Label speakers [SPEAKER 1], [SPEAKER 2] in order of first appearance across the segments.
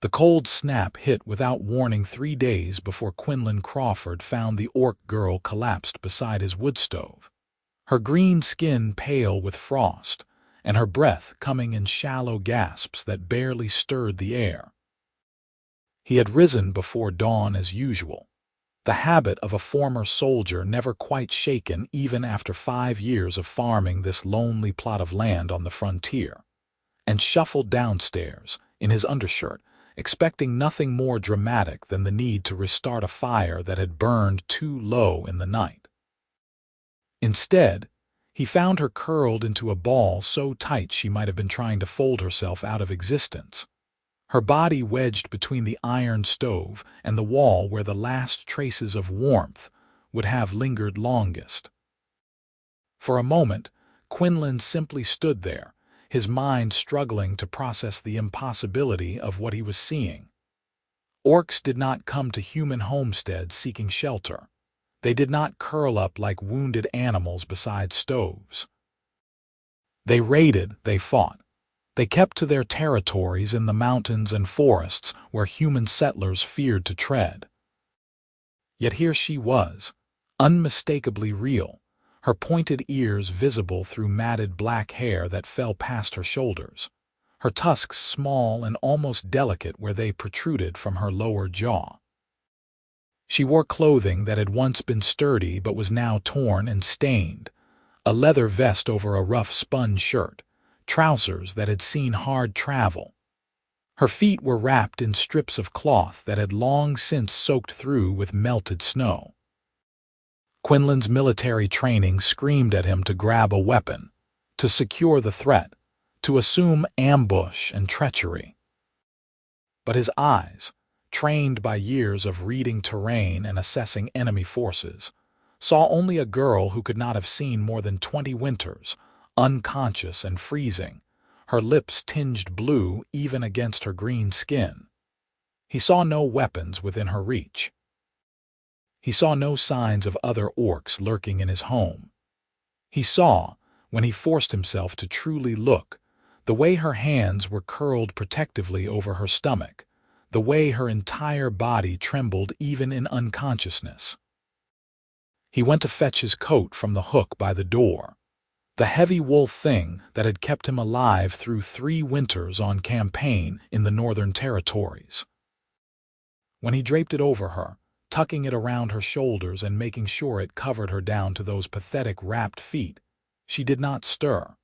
[SPEAKER 1] The cold snap hit without warning 3 days before Quinlan Crawford found the orc girl collapsed beside his wood stove, her green skin pale with frost, and her breath coming in shallow gasps that barely stirred the air. He had risen before dawn as usual, the habit of a former soldier never quite shaken even after 5 years of farming this lonely plot of land on the frontier, and shuffled downstairs, in his undershirt, expecting nothing more dramatic than the need to restart a fire that had burned too low in the night. Instead, he found her curled into a ball so tight she might have been trying to fold herself out of existence, her body wedged between the iron stove and the wall where the last traces of warmth would have lingered longest. For a moment, Quinlan simply stood there, his mind struggling to process the impossibility of what he was seeing. Orcs did not come to human homesteads seeking shelter. They did not curl up like wounded animals beside stoves. They raided, they fought. They kept to their territories in the mountains and forests where human settlers feared to tread. Yet here she was, unmistakably real, her pointed ears visible through matted black hair that fell past her shoulders, her tusks small and almost delicate where they protruded from her lower jaw. She wore clothing that had once been sturdy but was now torn and stained, a leather vest over a rough spun shirt, trousers that had seen hard travel. Her feet were wrapped in strips of cloth that had long since soaked through with melted snow. Quinlan's military training screamed at him to grab a weapon, to secure the threat, to assume ambush and treachery. But his eyes, trained by years of reading terrain and assessing enemy forces, saw only a girl who could not have seen more than 20 winters, unconscious and freezing, her lips tinged blue even against her green skin. He saw no weapons within her reach. He saw no signs of other orcs lurking in his home. He saw, when he forced himself to truly look, the way her hands were curled protectively over her stomach, the way her entire body trembled even in unconsciousness. He went to fetch his coat from the hook by the door, the heavy wool thing that had kept him alive through 3 winters on campaign in the Northern Territories. When he draped it over her, tucking it around her shoulders and making sure it covered her down to those pathetic wrapped feet, she did not stir.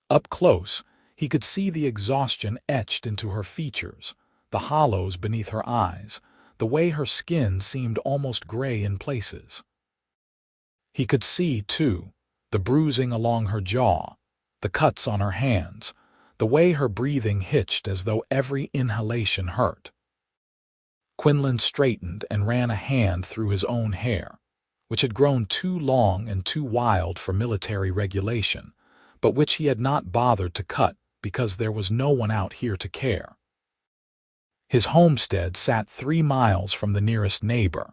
[SPEAKER 1] Up close, he could see the exhaustion etched into her features, the hollows beneath her eyes, the way her skin seemed almost gray in places. He could see, too, the bruising along her jaw, the cuts on her hands, the way her breathing hitched as though every inhalation hurt. Quinlan straightened and ran a hand through his own hair, which had grown too long and too wild for military regulation, but which he had not bothered to cut because there was no one out here to care. His homestead sat 3 miles from the nearest neighbor,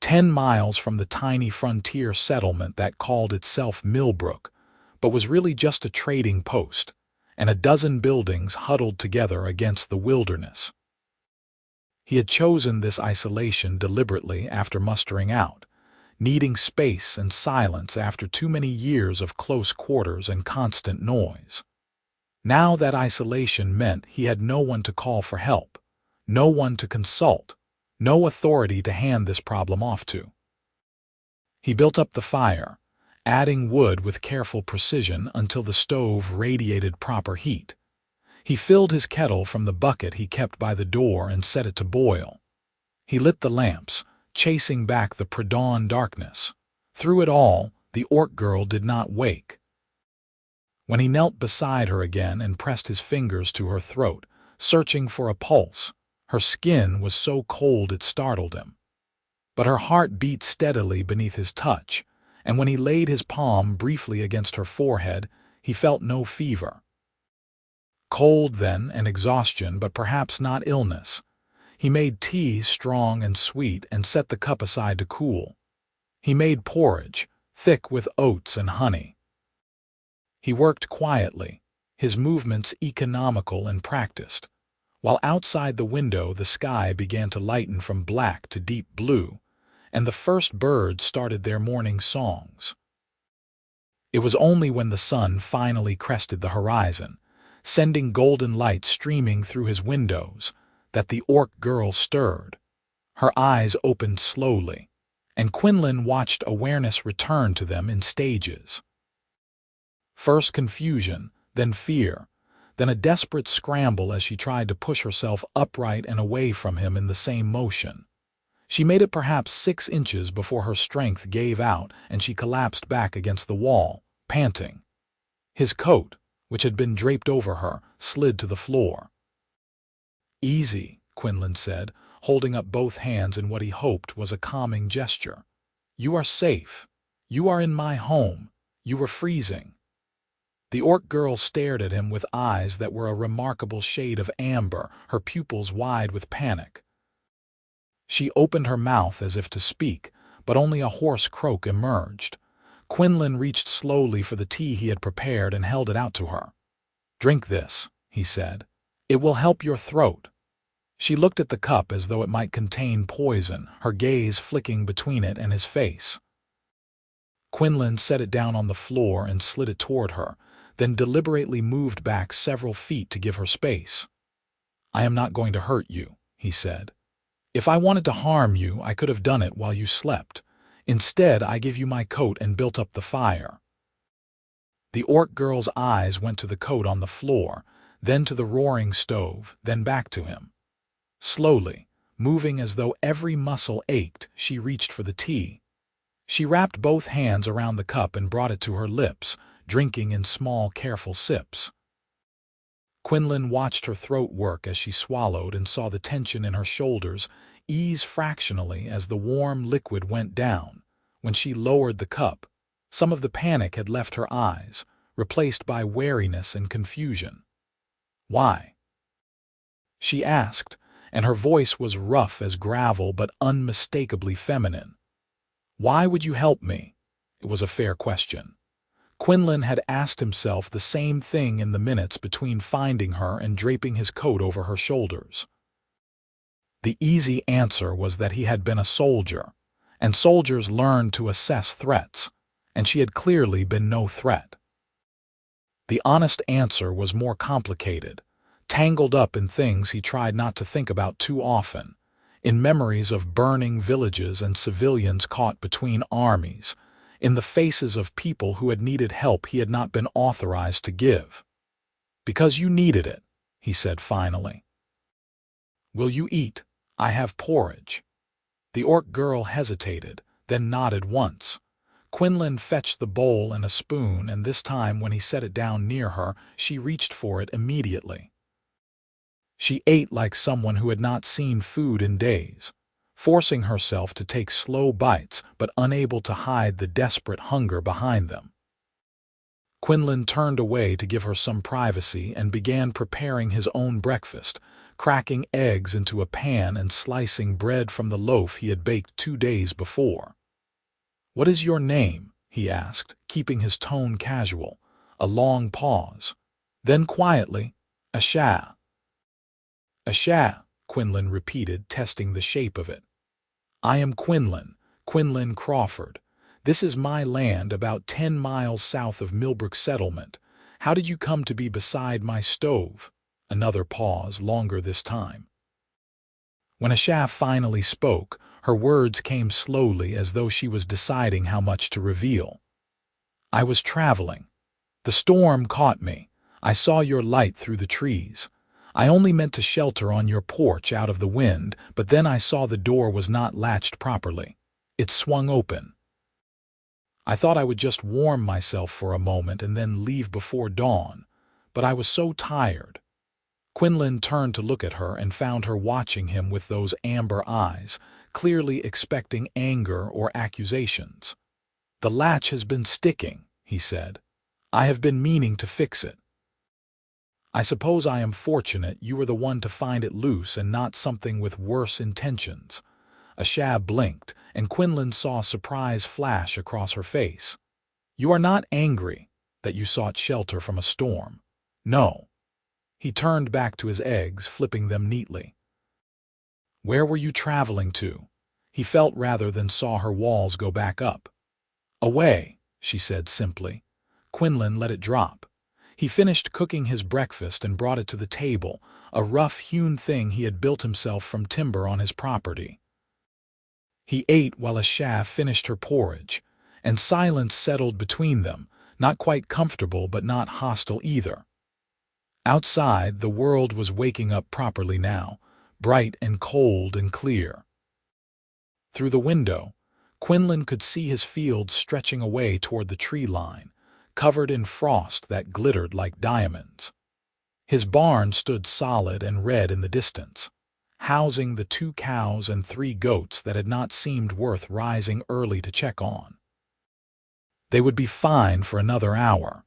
[SPEAKER 1] 10 miles from the tiny frontier settlement that called itself Millbrook, but was really just a trading post, and a dozen buildings huddled together against the wilderness. He had chosen this isolation deliberately after mustering out, needing space and silence after too many years of close quarters and constant noise. Now that isolation meant he had no one to call for help, no one to consult, no authority to hand this problem off to. He built up the fire, adding wood with careful precision until the stove radiated proper heat. He filled his kettle from the bucket he kept by the door and set it to boil. He lit the lamps, chasing back the pre-dawn darkness. Through it all, the orc girl did not wake. When he knelt beside her again and pressed his fingers to her throat, searching for a pulse, her skin was so cold it startled him. But her heart beat steadily beneath his touch, and when he laid his palm briefly against her forehead, he felt no fever. Cold then and exhaustion, but perhaps not illness. He made tea strong and sweet and set the cup aside to cool. He made porridge, thick with oats and honey. He worked quietly, his movements economical and practiced, While outside the window the sky began to lighten from black to deep blue, and the first birds started their morning songs. It was only when the sun finally crested the horizon, sending golden light streaming through his windows, that the orc girl stirred. Her eyes opened slowly, and Quinlan watched awareness return to them in stages. First confusion, then fear, then a desperate scramble as she tried to push herself upright and away from him in the same motion. She made it perhaps 6 inches before her strength gave out and she collapsed back against the wall, panting. His coat, which had been draped over her, slid to the floor. "Easy," Quinlan said, holding up both hands in what he hoped was a calming gesture. "You are safe. You are in my home. You were freezing." The orc girl stared at him with eyes that were a remarkable shade of amber, her pupils wide with panic. She opened her mouth as if to speak, but only a hoarse croak emerged. Quinlan reached slowly for the tea he had prepared and held it out to her. "Drink this," he said. "It will help your throat." She looked at the cup as though it might contain poison, her gaze flicking between it and his face. Quinlan set it down on the floor and slid it toward her, then deliberately moved back several feet to give her space. "I am not going to hurt you," he said. "If I wanted to harm you, I could have done it while you slept. Instead, I give you my coat and built up the fire." The orc girl's eyes went to the coat on the floor, then to the roaring stove, then back to him. Slowly, moving as though every muscle ached, she reached for the tea. She wrapped both hands around the cup and brought it to her lips, drinking in small, careful sips. Quinlan watched her throat work as she swallowed and saw the tension in her shoulders ease fractionally as the warm liquid went down. When she lowered the cup, some of the panic had left her eyes, replaced by wariness and confusion. "Why?" she asked, and her voice was rough as gravel but unmistakably feminine. "Why would you help me?" It was a fair question. Quinlan had asked himself the same thing in the minutes between finding her and draping his coat over her shoulders. The easy answer was that he had been a soldier, and soldiers learned to assess threats, and she had clearly been no threat. The honest answer was more complicated, tangled up in things he tried not to think about too often, in memories of burning villages and civilians caught between armies, in the faces of people who had needed help he had not been authorized to give. "Because you needed it," he said finally. "Will you eat? I have porridge." The orc girl hesitated, then nodded once. Quinlan fetched the bowl and a spoon, and this time when he set it down near her, she reached for it immediately. She ate like someone who had not seen food in days, forcing herself to take slow bites but unable to hide the desperate hunger behind them. Quinlan turned away to give her some privacy and began preparing his own breakfast, cracking eggs into a pan and slicing bread from the loaf he had baked 2 days before. "What is your name?" he asked, keeping his tone casual. A long pause. Then quietly, "Asha." "Asha," Quinlan repeated, testing the shape of it. "I am Quinlan, Quinlan Crawford. This is my land about 10 miles south of Millbrook Settlement. How did you come to be beside my stove?" Another pause, longer this time. When Asha finally spoke, her words came slowly as though she was deciding how much to reveal. "I was traveling. The storm caught me. I saw your light through the trees. I only meant to shelter on your porch out of the wind, but then I saw the door was not latched properly. It swung open. I thought I would just warm myself for a moment and then leave before dawn, but I was so tired." Quinlan turned to look at her and found her watching him with those amber eyes, clearly expecting anger or accusations. "The latch has been sticking," he said. "I have been meaning to fix it." "I suppose I am fortunate you were the one to find it loose and not something with worse intentions." Asha blinked, and Quinlan saw surprise flash across her face. "You are not angry that you sought shelter from a storm?" "No." He turned back to his eggs, flipping them neatly. Where were you traveling to? He felt rather than saw her walls go back up. Away, she said simply. Quinlan let it drop. He finished cooking his breakfast and brought it to the table, a rough-hewn thing he had built himself from timber on his property. He ate while Asha finished her porridge, and silence settled between them, not quite comfortable but not hostile either. Outside, the world was waking up properly now, bright and cold and clear. Through the window, Quinlan could see his fields stretching away toward the tree line, covered in frost that glittered like diamonds. His barn stood solid and red in the distance, housing the 2 cows and 3 goats that had not seemed worth rising early to check on. They would be fine for another hour.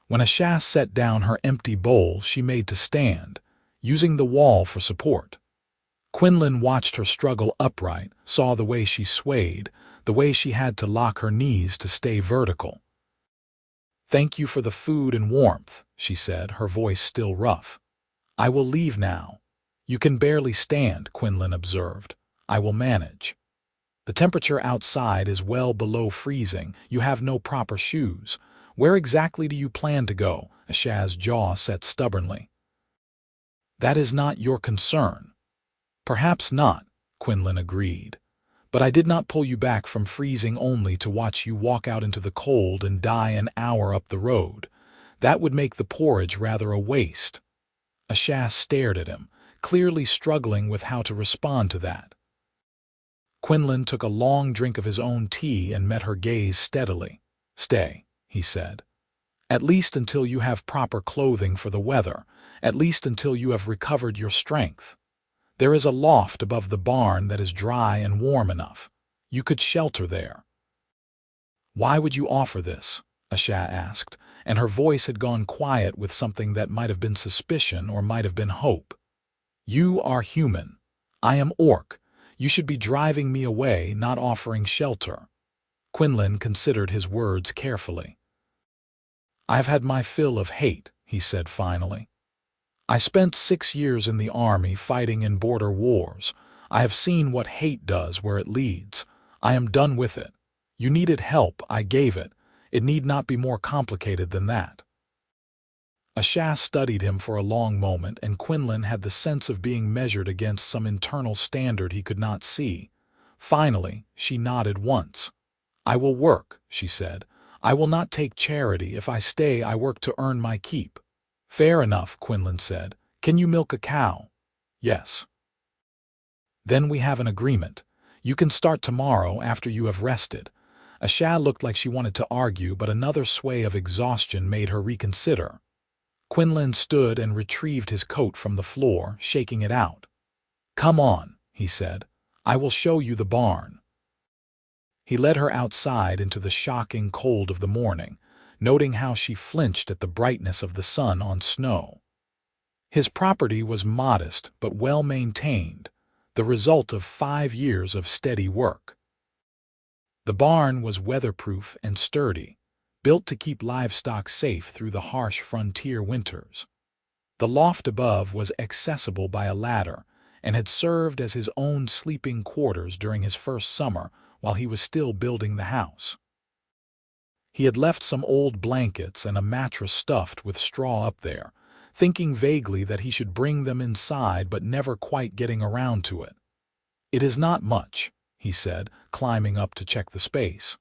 [SPEAKER 1] When Asha set down her empty bowl, she made to stand, using the wall for support. Quinlan watched her struggle upright, saw the way she swayed, the way she had to lock her knees to stay vertical. "Thank you for the food and warmth," she said, her voice still rough. "I will leave now." "You can barely stand," Quinlan observed. "I will manage." "The temperature outside is well below freezing. You have no proper shoes. Where exactly do you plan to go?" Asha's jaw set stubbornly. "That is not your concern." "Perhaps not," Quinlan agreed. "But I did not pull you back from freezing only to watch you walk out into the cold and die an hour up the road. That would make the porridge rather a waste." Asha stared at him, clearly struggling with how to respond to that. Quinlan took a long drink of his own tea and met her gaze steadily. "Stay," he said. "At least until you have proper clothing for the weather, at least until you have recovered your strength. There is a loft above the barn that is dry and warm enough. You could shelter there." "Why would you offer this?" Asha asked, and her voice had gone quiet with something that might have been suspicion or might have been hope. "You are human. I am orc. You should be driving me away, not offering shelter." Quinlan considered his words carefully. "I have had my fill of hate," he said finally. "I spent 6 years in the army fighting in border wars. I have seen what hate does where it leads. I am done with it. You needed help, I gave it. It need not be more complicated than that." Asha studied him for a long moment, and Quinlan had the sense of being measured against some internal standard he could not see. Finally, she nodded once. "I will work," she said. "I will not take charity. If I stay, I work to earn my keep." "Fair enough," Quinlan said. "Can you milk a cow?" "Yes." "Then we have an agreement. You can start tomorrow after you have rested." Asha looked like she wanted to argue, but another sway of exhaustion made her reconsider. Quinlan stood and retrieved his coat from the floor, shaking it out. "Come on," he said. "I will show you the barn." He led her outside into the shocking cold of the morning, noting how she flinched at the brightness of the sun on snow. His property was modest but well maintained, the result of 5 years of steady work. The barn was weatherproof and sturdy, built to keep livestock safe through the harsh frontier winters. The loft above was accessible by a ladder and had served as his own sleeping quarters during his first summer while he was still building the house. He had left some old blankets and a mattress stuffed with straw up there, thinking vaguely that he should bring them inside but never quite getting around to it. "It is not much," he said, climbing up to check the space.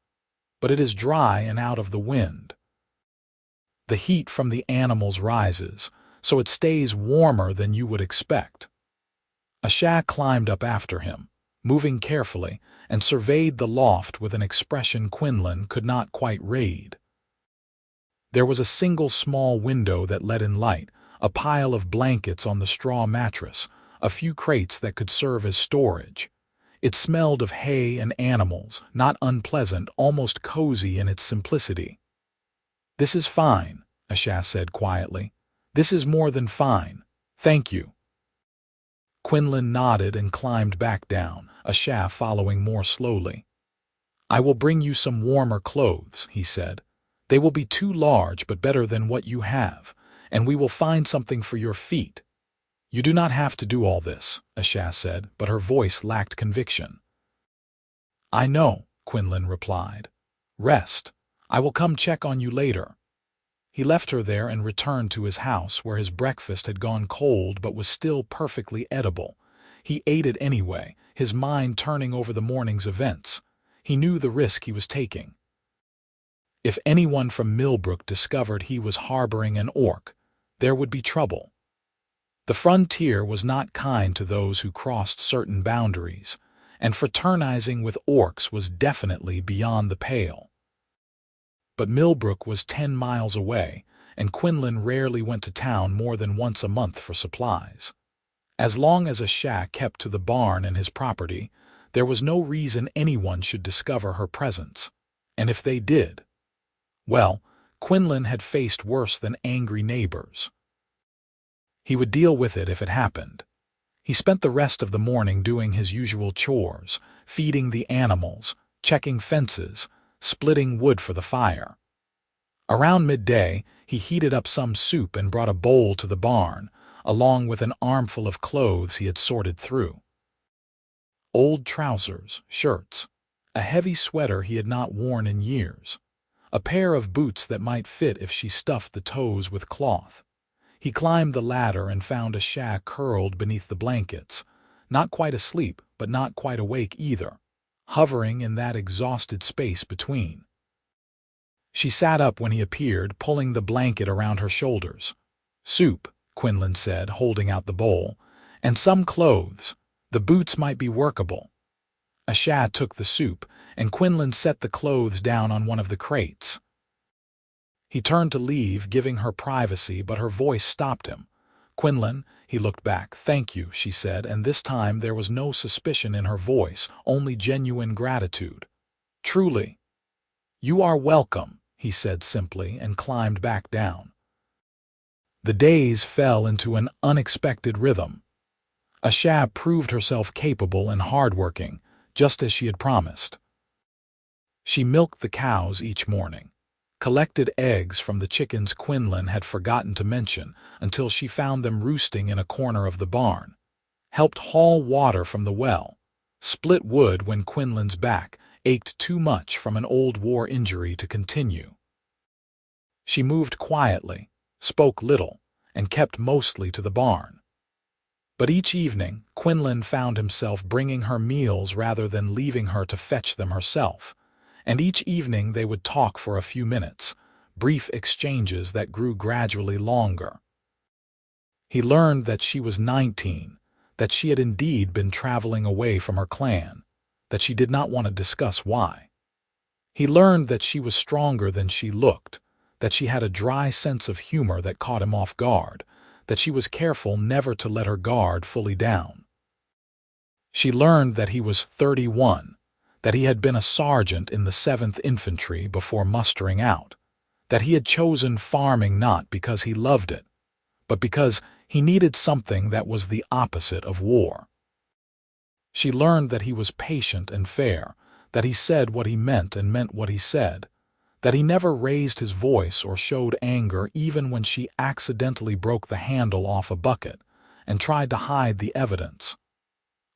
[SPEAKER 1] "But it is dry and out of the wind. The heat from the animals rises, so it stays warmer than you would expect." Asha climbed up after him, moving carefully, and surveyed the loft with an expression Quinlan could not quite read. There was a single small window that let in light, a pile of blankets on the straw mattress, a few crates that could serve as storage. It smelled of hay and animals, not unpleasant, almost cozy in its simplicity. "This is fine," Asha said quietly. "This is more than fine. Thank you." Quinlan nodded and climbed back down, Asha following more slowly. "I will bring you some warmer clothes," he said. "They will be too large but better than what you have, and we will find something for your feet." "You do not have to do all this," Asha said, but her voice lacked conviction. "I know," Quinlan replied. "Rest. I will come check on you later." He left her there and returned to his house, where his breakfast had gone cold but was still perfectly edible. He ate it anyway, his mind turning over the morning's events. He knew the risk he was taking. If anyone from Millbrook discovered he was harboring an orc, there would be trouble. The frontier was not kind to those who crossed certain boundaries, and fraternizing with orcs was definitely beyond the pale. But Millbrook was 10 miles away, and Quinlan rarely went to town more than once a month for supplies. As long as Asha kept to the barn and his property, there was no reason anyone should discover her presence. And if they did, well, Quinlan had faced worse than angry neighbors. He would deal with it if it happened. He spent the rest of the morning doing his usual chores, feeding the animals, checking fences, splitting wood for the fire. Around midday, he heated up some soup and brought a bowl to the barn, along with an armful of clothes he had sorted through. Old trousers, shirts, a heavy sweater he had not worn in years, a pair of boots that might fit if she stuffed the toes with cloth. He climbed the ladder and found Asha curled beneath the blankets, not quite asleep but not quite awake either, hovering in that exhausted space between. She sat up when he appeared, pulling the blanket around her shoulders. "Soup," Quinlan said, holding out the bowl, "and some clothes. The boots might be workable." Asha took the soup, and Quinlan set the clothes down on one of the crates. He turned to leave, giving her privacy, but her voice stopped him. "Quinlan," he looked back. "Thank you," she said, and this time there was no suspicion in her voice, only genuine gratitude. "Truly." "You are welcome," he said simply, and climbed back down. The days fell into an unexpected rhythm. Asha proved herself capable and hardworking, just as she had promised. She milked the cows each morning, collected eggs from the chickens Quinlan had forgotten to mention until she found them roosting in a corner of the barn, helped haul water from the well, split wood when Quinlan's back ached too much from an old war injury to continue. She moved quietly, spoke little, and kept mostly to the barn. But each evening, Quinlan found himself bringing her meals rather than leaving her to fetch them herself, and each evening they would talk for a few minutes, brief exchanges that grew gradually longer. He learned that she was 19, that she had indeed been traveling away from her clan, that she did not want to discuss why. He learned that she was stronger than she looked, that she had a dry sense of humor that caught him off guard, that she was careful never to let her guard fully down. She learned that he was 31, that he had been a sergeant in the 7th Infantry before mustering out, that he had chosen farming not because he loved it, but because he needed something that was the opposite of war. She learned that he was patient and fair, that he said what he meant and meant what he said, that he never raised his voice or showed anger even when she accidentally broke the handle off a bucket and tried to hide the evidence.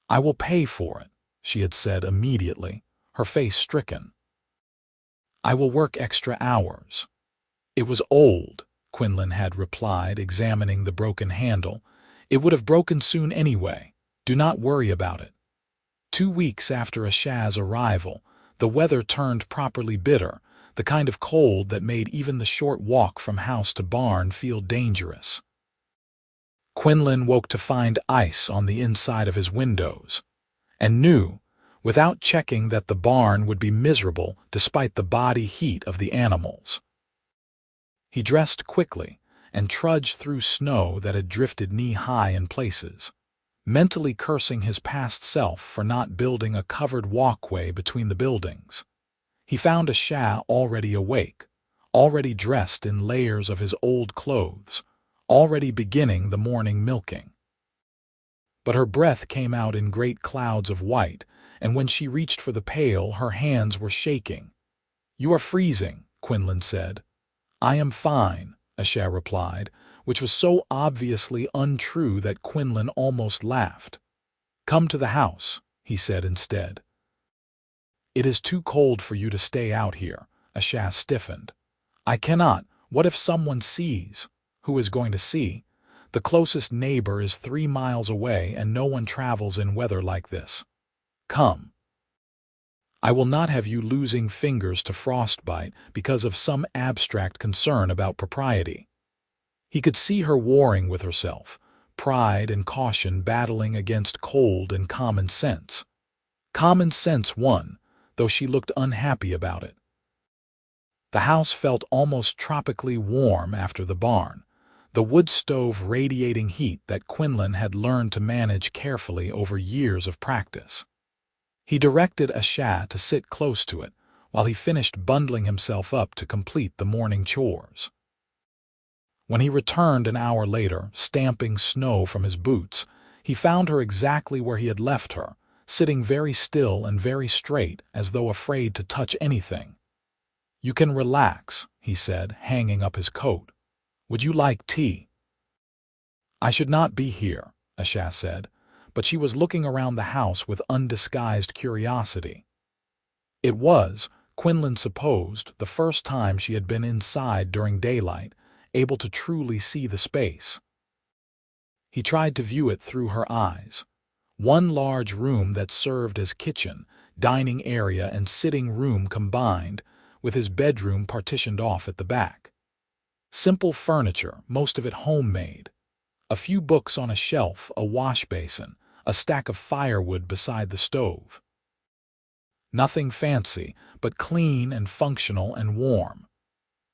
[SPEAKER 1] "I will pay for it," she had said immediately, her face stricken. "I will work extra hours." "It was old," Quinlan had replied, examining the broken handle. "It would have broken soon anyway. Do not worry about it." 2 weeks after Asha's arrival, the weather turned properly bitter, the kind of cold that made even the short walk from house to barn feel dangerous. Quinlan woke to find ice on the inside of his windows, and knew, without checking, that the barn would be miserable despite the body heat of the animals. He dressed quickly and trudged through snow that had drifted knee-high in places, mentally cursing his past self for not building a covered walkway between the buildings. He found Asha already awake, already dressed in layers of his old clothes, already beginning the morning milking. But her breath came out in great clouds of white, and when she reached for the pail, her hands were shaking. "You are freezing," Quinlan said. "I am fine," Asha replied, which was so obviously untrue that Quinlan almost laughed. "Come to the house," he said instead. "It is too cold for you to stay out here." Asha stiffened. "I cannot. What if someone sees?" "Who is going to see? The closest neighbor is 3 miles away and no one travels in weather like this. Come. I will not have you losing fingers to frostbite because of some abstract concern about propriety." He could see her warring with herself, pride and caution battling against cold and common sense. Common sense won, though she looked unhappy about it. The house felt almost tropically warm after the barn, the wood stove radiating heat that Quinlan had learned to manage carefully over years of practice. He directed Asha to sit close to it while he finished bundling himself up to complete the morning chores. When he returned an hour later, stamping snow from his boots, he found her exactly where he had left her, sitting very still and very straight as though afraid to touch anything. "You can relax," he said, hanging up his coat. "Would you like tea?" "I should not be here," Asha said, but she was looking around the house with undisguised curiosity. It was, Quinlan supposed, the first time she had been inside during daylight, able to truly see the space. He tried to view it through her eyes. One large room that served as kitchen, dining area and sitting room combined, with his bedroom partitioned off at the back. Simple furniture, most of it homemade. A few books on a shelf, a wash basin, a stack of firewood beside the stove. Nothing fancy, but clean and functional and warm.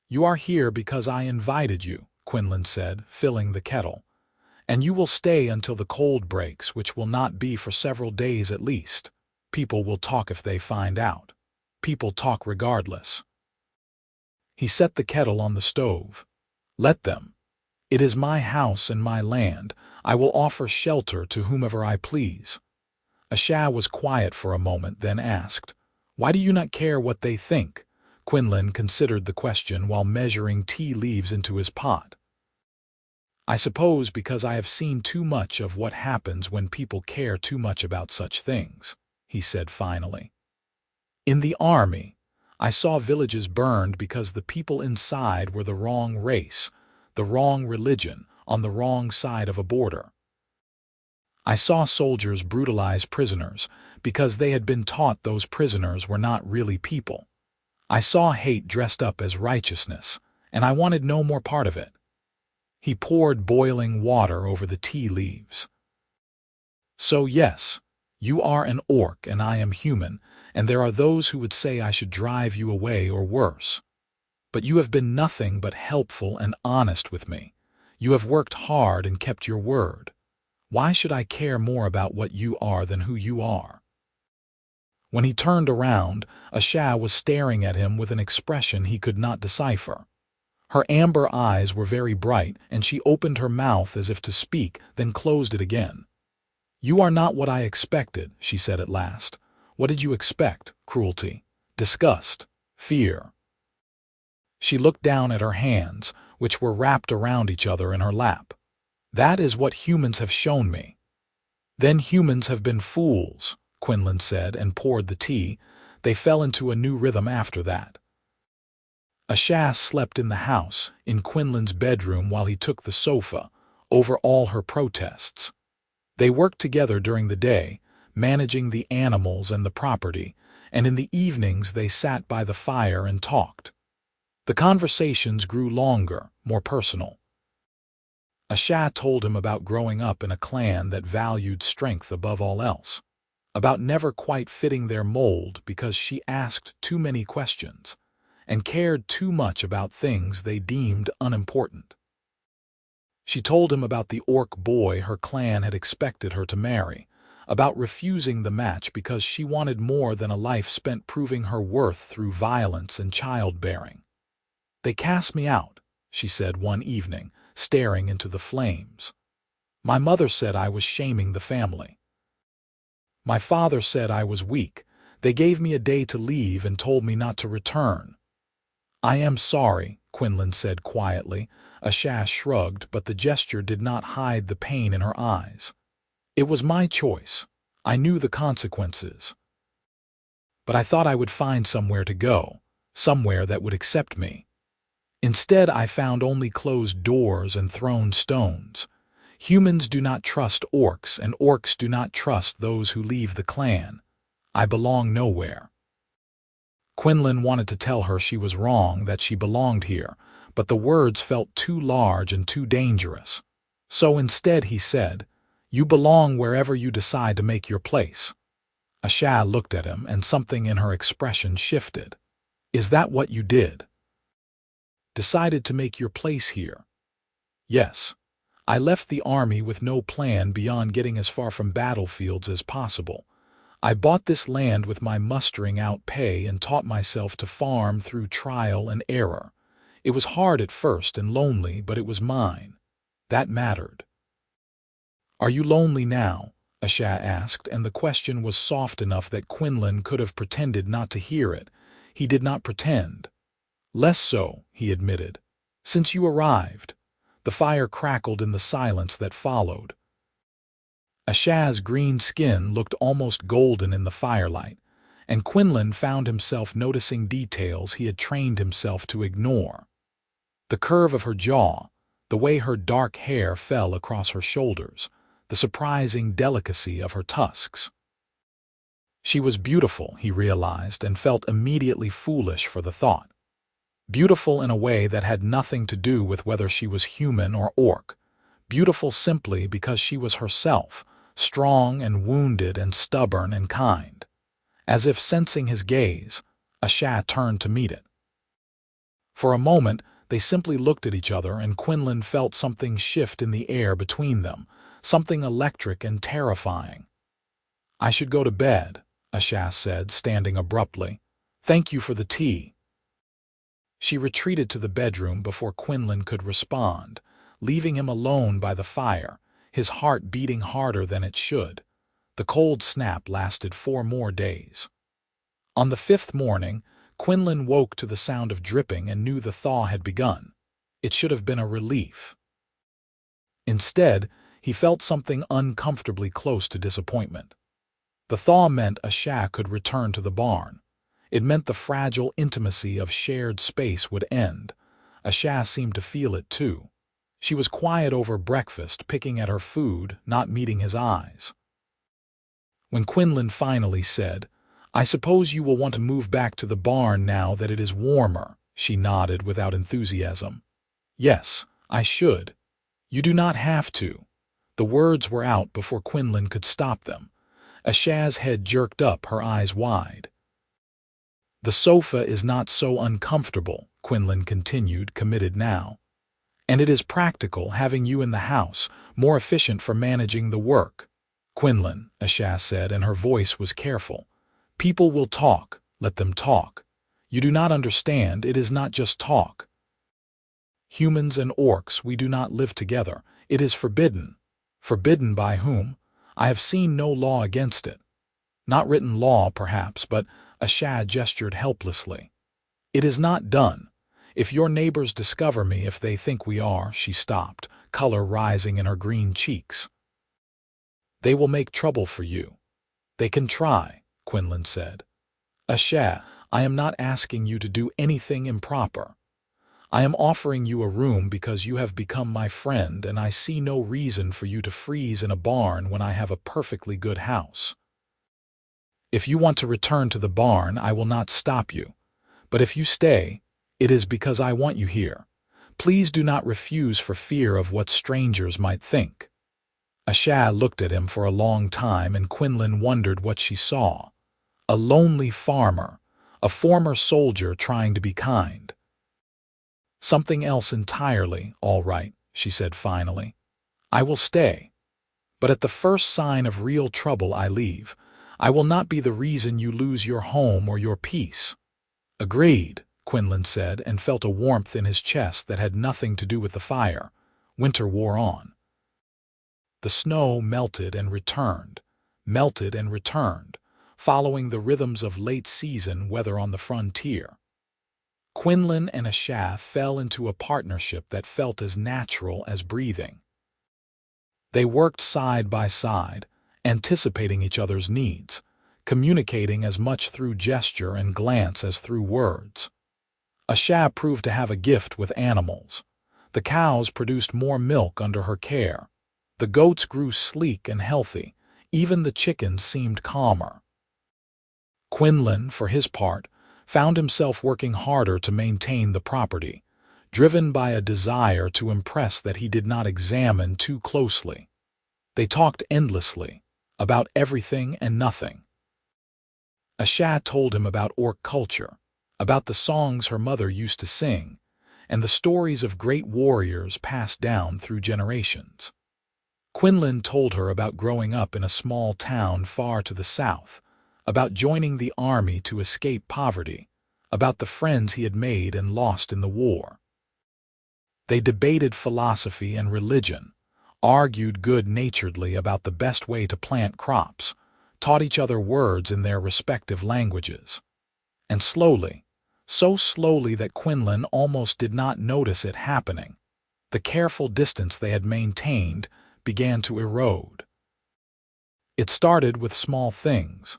[SPEAKER 1] "You are here because I invited you," Quinlan said, filling the kettle. "And you will stay until the cold breaks, which will not be for several days at least. People will talk if they find out. People talk regardless." He set the kettle on the stove. "Let them. It is my house and my land. I will offer shelter to whomever I please." Asha was quiet for a moment, then asked, "Why do you not care what they think?" Quinlan considered the question while measuring tea leaves into his pot. "I suppose because I have seen too much of what happens when people care too much about such things," he said finally. "In the army, I saw villages burned because the people inside were the wrong race, the wrong religion, on the wrong side of a border. I saw soldiers brutalize prisoners because they had been taught those prisoners were not really people. I saw hate dressed up as righteousness, and I wanted no more part of it." He poured boiling water over the tea leaves. "So yes, you are an orc and I am human, and there are those who would say I should drive you away or worse. But you have been nothing but helpful and honest with me. You have worked hard and kept your word. Why should I care more about what you are than who you are?" When he turned around, Asha was staring at him with an expression he could not decipher. Her amber eyes were very bright, and she opened her mouth as if to speak, then closed it again. "You are not what I expected," she said at last. "What did you expect? Cruelty? Disgust? Fear?" She looked down at her hands, which were wrapped around each other in her lap. "That is what humans have shown me." "Then humans have been fools," Quinlan said and poured the tea. They fell into a new rhythm after that. Asha slept in the house, in Quinlan's bedroom while he took the sofa, over all her protests. They worked together during the day, managing the animals and the property, and in the evenings they sat by the fire and talked. The conversations grew longer, more personal. Asha told him about growing up in a clan that valued strength above all else, about never quite fitting their mold because she asked too many questions and cared too much about things they deemed unimportant. She told him about the orc boy her clan had expected her to marry, about refusing the match because she wanted more than a life spent proving her worth through violence and childbearing. "They cast me out," she said one evening, staring into the flames. "My mother said I was shaming the family. My father said I was weak. They gave me a day to leave and told me not to return." "I am sorry," Quinlan said quietly. Asha shrugged, but the gesture did not hide the pain in her eyes. It was my choice. I knew the consequences. But I thought I would find somewhere to go, somewhere that would accept me. Instead, I found only closed doors and thrown stones. Humans do not trust orcs, and orcs do not trust those who leave the clan. I belong nowhere. Quinlan wanted to tell her she was wrong, that she belonged here, but the words felt too large and too dangerous. So instead he said, "You belong wherever you decide to make your place." Asha looked at him, and something in her expression shifted. "Is that what you did? Decided to make your place here?" "Yes. I left the army with no plan beyond getting as far from battlefields as possible. I bought this land with my mustering out pay and taught myself to farm through trial and error. It was hard at first and lonely, but it was mine. That mattered." "Are you lonely now?" Asha asked, and the question was soft enough that Quinlan could have pretended not to hear it. He did not pretend. "Less so," he admitted. "Since you arrived." The fire crackled in the silence that followed. Asha's green skin looked almost golden in the firelight, and Quinlan found himself noticing details he had trained himself to ignore. The curve of her jaw, the way her dark hair fell across her shoulders, the surprising delicacy of her tusks. She was beautiful, he realized, and felt immediately foolish for the thought. Beautiful in a way that had nothing to do with whether she was human or orc. Beautiful simply because she was herself, strong and wounded and stubborn and kind. As if sensing his gaze, Asha turned to meet it. For a moment, they simply looked at each other, and Quinlan felt something shift in the air between them, something electric and terrifying. "I should go to bed," Asha said, standing abruptly. "Thank you for the tea." She retreated to the bedroom before Quinlan could respond, leaving him alone by the fire, his heart beating harder than it should. The cold snap lasted 4 more days. On the 5th morning, Quinlan woke to the sound of dripping and knew the thaw had begun. It should have been a relief. Instead, he felt something uncomfortably close to disappointment. The thaw meant Asha could return to the barn. It meant the fragile intimacy of shared space would end. Asha seemed to feel it too. She was quiet over breakfast, picking at her food, not meeting his eyes. When Quinlan finally said, "I suppose you will want to move back to the barn now that it is warmer," she nodded without enthusiasm. "Yes, I should." "You do not have to." The words were out before Quinlan could stop them. Asha's head jerked up, her eyes wide. "The sofa is not so uncomfortable," Quinlan continued, committed now. "And it is practical having you in the house, more efficient for managing the work." "Quinlan," Asha said, and her voice was careful. "People will talk. Let them talk. You do not understand. It is not just talk. Humans and orcs, we do not live together. It is forbidden." "Forbidden by whom?" "I have seen no law against it." "Not written law, perhaps, but—" Asha gestured helplessly. "It is not done. If your neighbors discover me, if they think we are—" She stopped, color rising in her green cheeks. "They will make trouble for you." "They can try," Quinlan said. "Asha, I am not asking you to do anything improper. I am offering you a room because you have become my friend, and I see no reason for you to freeze in a barn when I have a perfectly good house. If you want to return to the barn, I will not stop you. But if you stay, it is because I want you here. Please do not refuse for fear of what strangers might think." Asha looked at him for a long time, and Quinlan wondered what she saw. A lonely farmer, a former soldier trying to be kind. "Something else entirely, all right," she said finally. "I will stay. But at the first sign of real trouble, I leave. I will not be the reason you lose your home or your peace." "Agreed," Quinlan said, and felt a warmth in his chest that had nothing to do with the fire. Winter wore on. The snow melted and returned, following the rhythms of late-season weather on the frontier. Quinlan and Asha fell into a partnership that felt as natural as breathing. They worked side by side, anticipating each other's needs, communicating as much through gesture and glance as through words. Asha proved to have a gift with animals. The cows produced more milk under her care. The goats grew sleek and healthy. Even the chickens seemed calmer. Quinlan, for his part, found himself working harder to maintain the property, driven by a desire to impress that he did not examine too closely. They talked endlessly, about everything and nothing. Asha told him about orc culture, about the songs her mother used to sing, and the stories of great warriors passed down through generations. Quinlan told her about growing up in a small town far to the south, about joining the army to escape poverty, about the friends he had made and lost in the war. They debated philosophy and religion, argued good-naturedly about the best way to plant crops, taught each other words in their respective languages. And slowly, so slowly that Quinlan almost did not notice it happening, the careful distance they had maintained began to erode. It started with small things.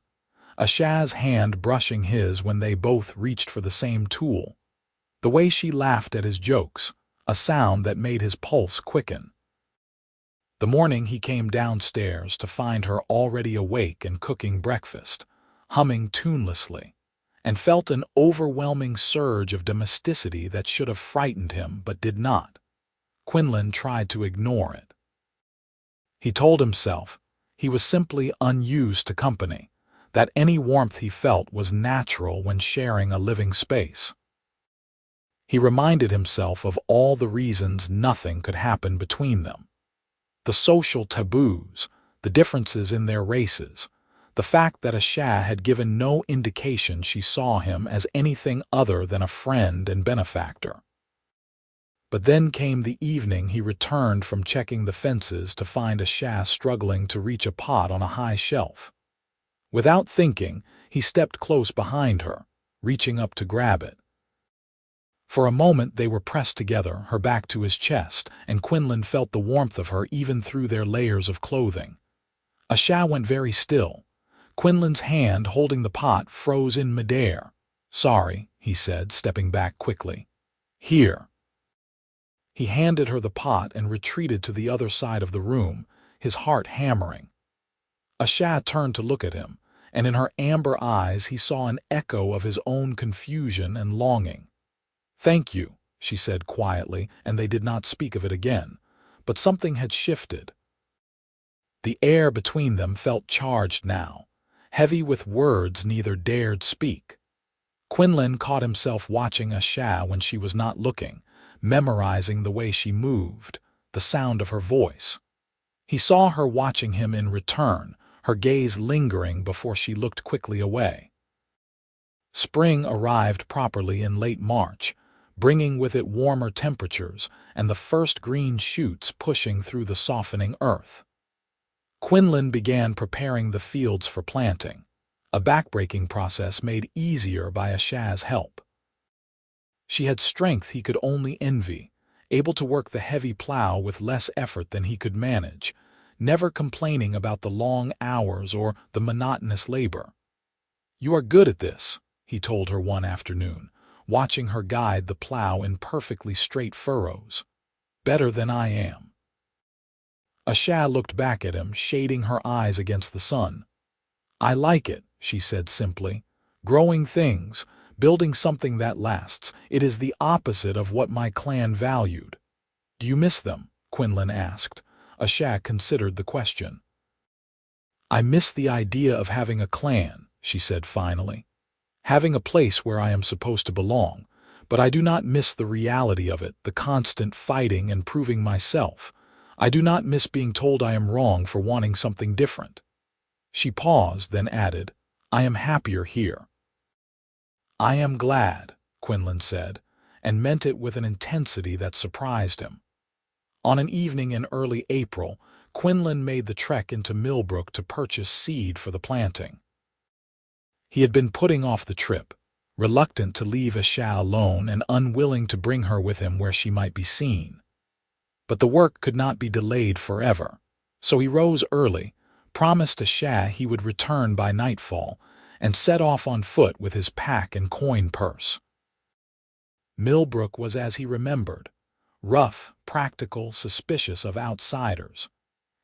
[SPEAKER 1] Asha's hand brushing his when they both reached for the same tool. The way she laughed at his jokes, a sound that made his pulse quicken. The morning he came downstairs to find her already awake and cooking breakfast, humming tunelessly, and felt an overwhelming surge of domesticity that should have frightened him but did not. Quinlan tried to ignore it. He told himself he was simply unused to company, that any warmth he felt was natural when sharing a living space. He reminded himself of all the reasons nothing could happen between them. The social taboos, the differences in their races, the fact that Asha had given no indication she saw him as anything other than a friend and benefactor. But then came the evening he returned from checking the fences to find Asha struggling to reach a pot on a high shelf. Without thinking, he stepped close behind her, reaching up to grab it. For a moment they were pressed together, her back to his chest, and Quinlan felt the warmth of her even through their layers of clothing. Asha went very still. Quinlan's hand holding the pot froze in midair. "Sorry," he said, stepping back quickly. "Here." He handed her the pot and retreated to the other side of the room, his heart hammering. Asha turned to look at him, and in her amber eyes he saw an echo of his own confusion and longing. "Thank you," she said quietly, and they did not speak of it again. But something had shifted. The air between them felt charged now, heavy with words neither dared speak. Quinlan caught himself watching Asha when she was not looking, memorizing the way she moved, the sound of her voice. He saw her watching him in return, her gaze lingering before she looked quickly away. Spring arrived properly in late March, bringing with it warmer temperatures and the first green shoots pushing through the softening earth. Quinlan began preparing the fields for planting, a backbreaking process made easier by Asha's help. She had strength he could only envy, able to work the heavy plow with less effort than he could manage, never complaining about the long hours or the monotonous labor. "You are good at this," he told her one afternoon, watching her guide the plow in perfectly straight furrows. "Better than I am." Asha looked back at him, shading her eyes against the sun. "I like it," she said simply. "Growing things, building something that lasts, it is the opposite of what my clan valued." "Do you miss them?" Quinlan asked. Asha considered the question. "I miss the idea of having a clan," she said finally. "Having a place where I am supposed to belong, but I do not miss the reality of it, the constant fighting and proving myself. I do not miss being told I am wrong for wanting something different." She paused, then added, "I am happier here." "I am glad," Quinlan said, and meant it with an intensity that surprised him. On an evening in early April, Quinlan made the trek into Millbrook to purchase seed for the planting. He had been putting off the trip, reluctant to leave Asha alone and unwilling to bring her with him where she might be seen. But the work could not be delayed forever, so he rose early, promised Asha he would return by nightfall, and set off on foot with his pack and coin purse. Millbrook was as he remembered, rough, practical, suspicious of outsiders.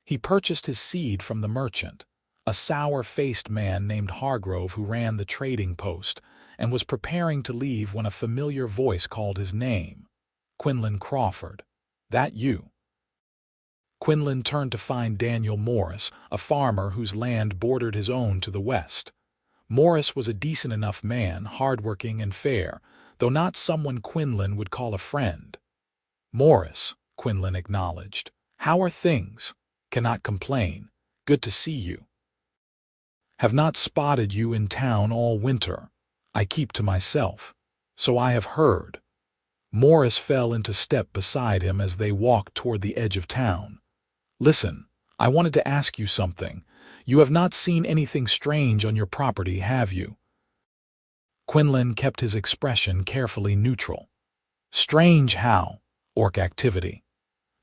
[SPEAKER 1] He purchased his seed from the merchant, a sour-faced man named Hargrove who ran the trading post, and was preparing to leave when a familiar voice called his name. "Quinlan Crawford. That you?" Quinlan turned to find Daniel Morris, a farmer whose land bordered his own to the west. Morris was a decent enough man, hardworking and fair, though not someone Quinlan would call a friend. "Morris," Quinlan acknowledged. "How are things? Cannot complain. Good to see you. Have not spotted you in town all winter. I keep to myself. So I have heard." Morris fell into step beside him as they walked toward the edge of town. "Listen, I wanted to ask you something. You have not seen anything strange on your property, have you?" Quinlan kept his expression carefully neutral. "Strange how? Orc activity.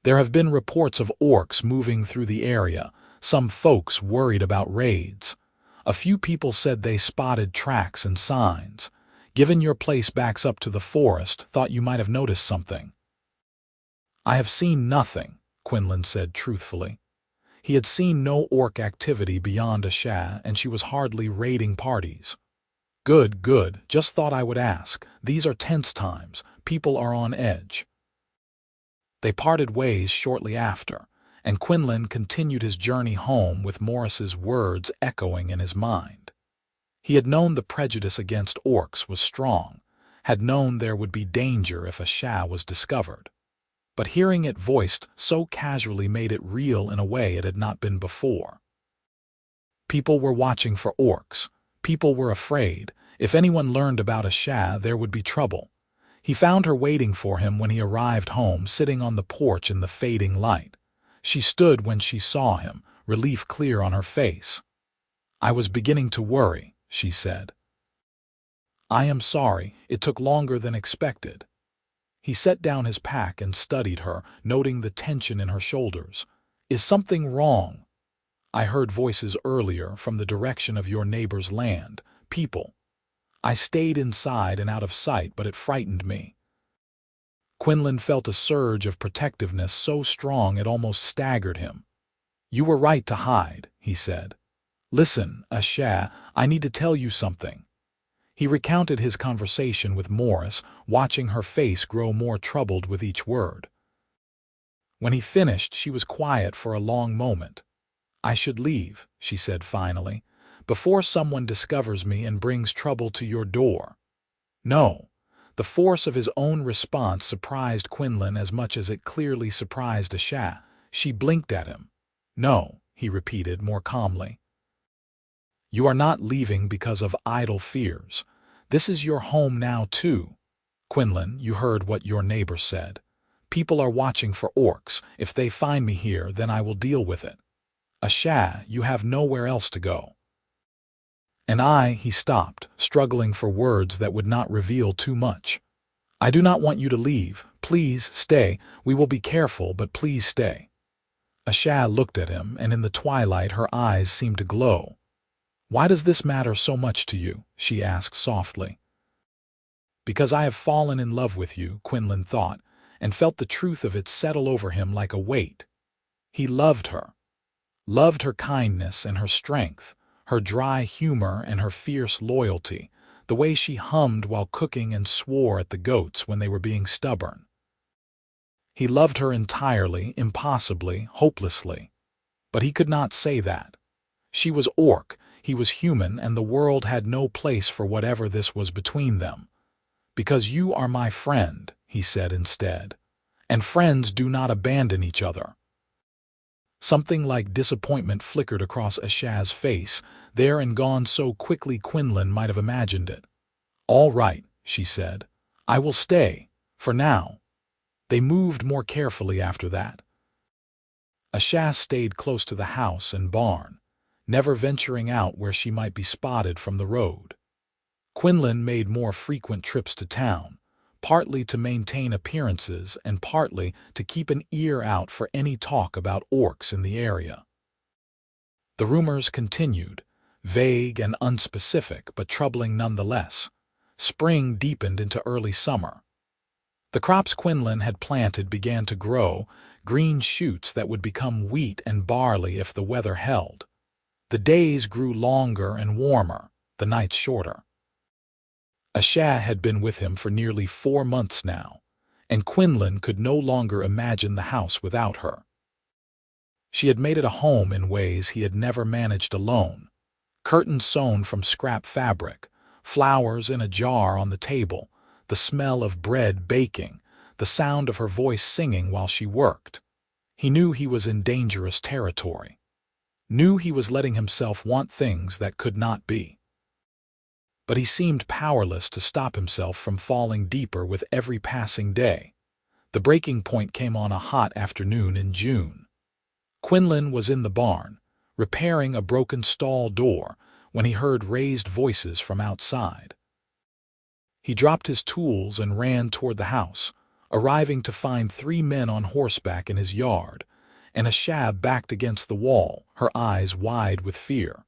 [SPEAKER 1] There have been reports of orcs moving through the area, some folks worried about raids. A few people said they spotted tracks and signs. Given your place backs up to the forest, thought you might have noticed something." "I have seen nothing," Quinlan said truthfully. He had seen no orc activity beyond Asha, and she was hardly raiding parties. "Good, good. Just thought I would ask. These are tense times. People are on edge." They parted ways shortly after, and Quinlan continued his journey home with Morris's words echoing in his mind. He had known the prejudice against orcs was strong, had known there would be danger if Asha was discovered. But hearing it voiced so casually made it real in a way it had not been before. People were watching for orcs. People were afraid. If anyone learned about Asha, there would be trouble. He found her waiting for him when he arrived home, sitting on the porch in the fading light. She stood when she saw him, relief clear on her face. "I was beginning to worry," she said. "I am sorry, it took longer than expected." He set down his pack and studied her, noting the tension in her shoulders. "Is something wrong?" "I heard voices earlier from the direction of your neighbor's land. People. I stayed inside and out of sight, but it frightened me." Quinlan felt a surge of protectiveness so strong it almost staggered him. "You were right to hide," he said. "Listen, Asha, I need to tell you something." He recounted his conversation with Morris, watching her face grow more troubled with each word. When he finished, she was quiet for a long moment. "I should leave," she said finally, "before someone discovers me and brings trouble to your door." "No." The force of his own response surprised Quinlan as much as it clearly surprised Asha. She blinked at him. "No," he repeated more calmly. "You are not leaving because of idle fears. This is your home now, too. Quinlan, you heard what your neighbor said. People are watching for orcs. If they find me here, then I will deal with it. Asha, you have nowhere else to go." "And he stopped, struggling for words that would not reveal too much. "I do not want you to leave. Please stay. We will be careful, but please stay." Asha looked at him, and in the twilight her eyes seemed to glow. "Why does this matter so much to you?" she asked softly. "Because I have fallen in love with you," Quinlan thought, and felt the truth of it settle over him like a weight. He loved her kindness and her strength, her dry humor and her fierce loyalty, the way she hummed while cooking and swore at the goats when they were being stubborn. He loved her entirely, impossibly, hopelessly. But he could not say that. She was orc, he was human, and the world had no place for whatever this was between them. "Because you are my friend," he said instead. "And friends do not abandon each other." Something like disappointment flickered across Asha's face, there and gone so quickly Quinlan might have imagined it. "All right," she said. "I will stay, for now." They moved more carefully after that. Asha stayed close to the house and barn, never venturing out where she might be spotted from the road. Quinlan made more frequent trips to town, partly to maintain appearances and partly to keep an ear out for any talk about orcs in the area. The rumors continued, vague and unspecific but troubling nonetheless. Spring deepened into early summer. The crops Quinlan had planted began to grow, green shoots that would become wheat and barley if the weather held. The days grew longer and warmer, the nights shorter. Asha had been with him for nearly 4 months now, and Quinlan could no longer imagine the house without her. She had made it a home in ways he had never managed alone. Curtains sewn from scrap fabric, flowers in a jar on the table, the smell of bread baking, the sound of her voice singing while she worked. He knew he was in dangerous territory. Knew he was letting himself want things that could not be. But he seemed powerless to stop himself from falling deeper with every passing day. The breaking point came on a hot afternoon in June. Quinlan was in the barn, repairing a broken stall door, when he heard raised voices from outside. He dropped his tools and ran toward the house, arriving to find 3 men on horseback in his yard, and Asha backed against the wall, her eyes wide with fear.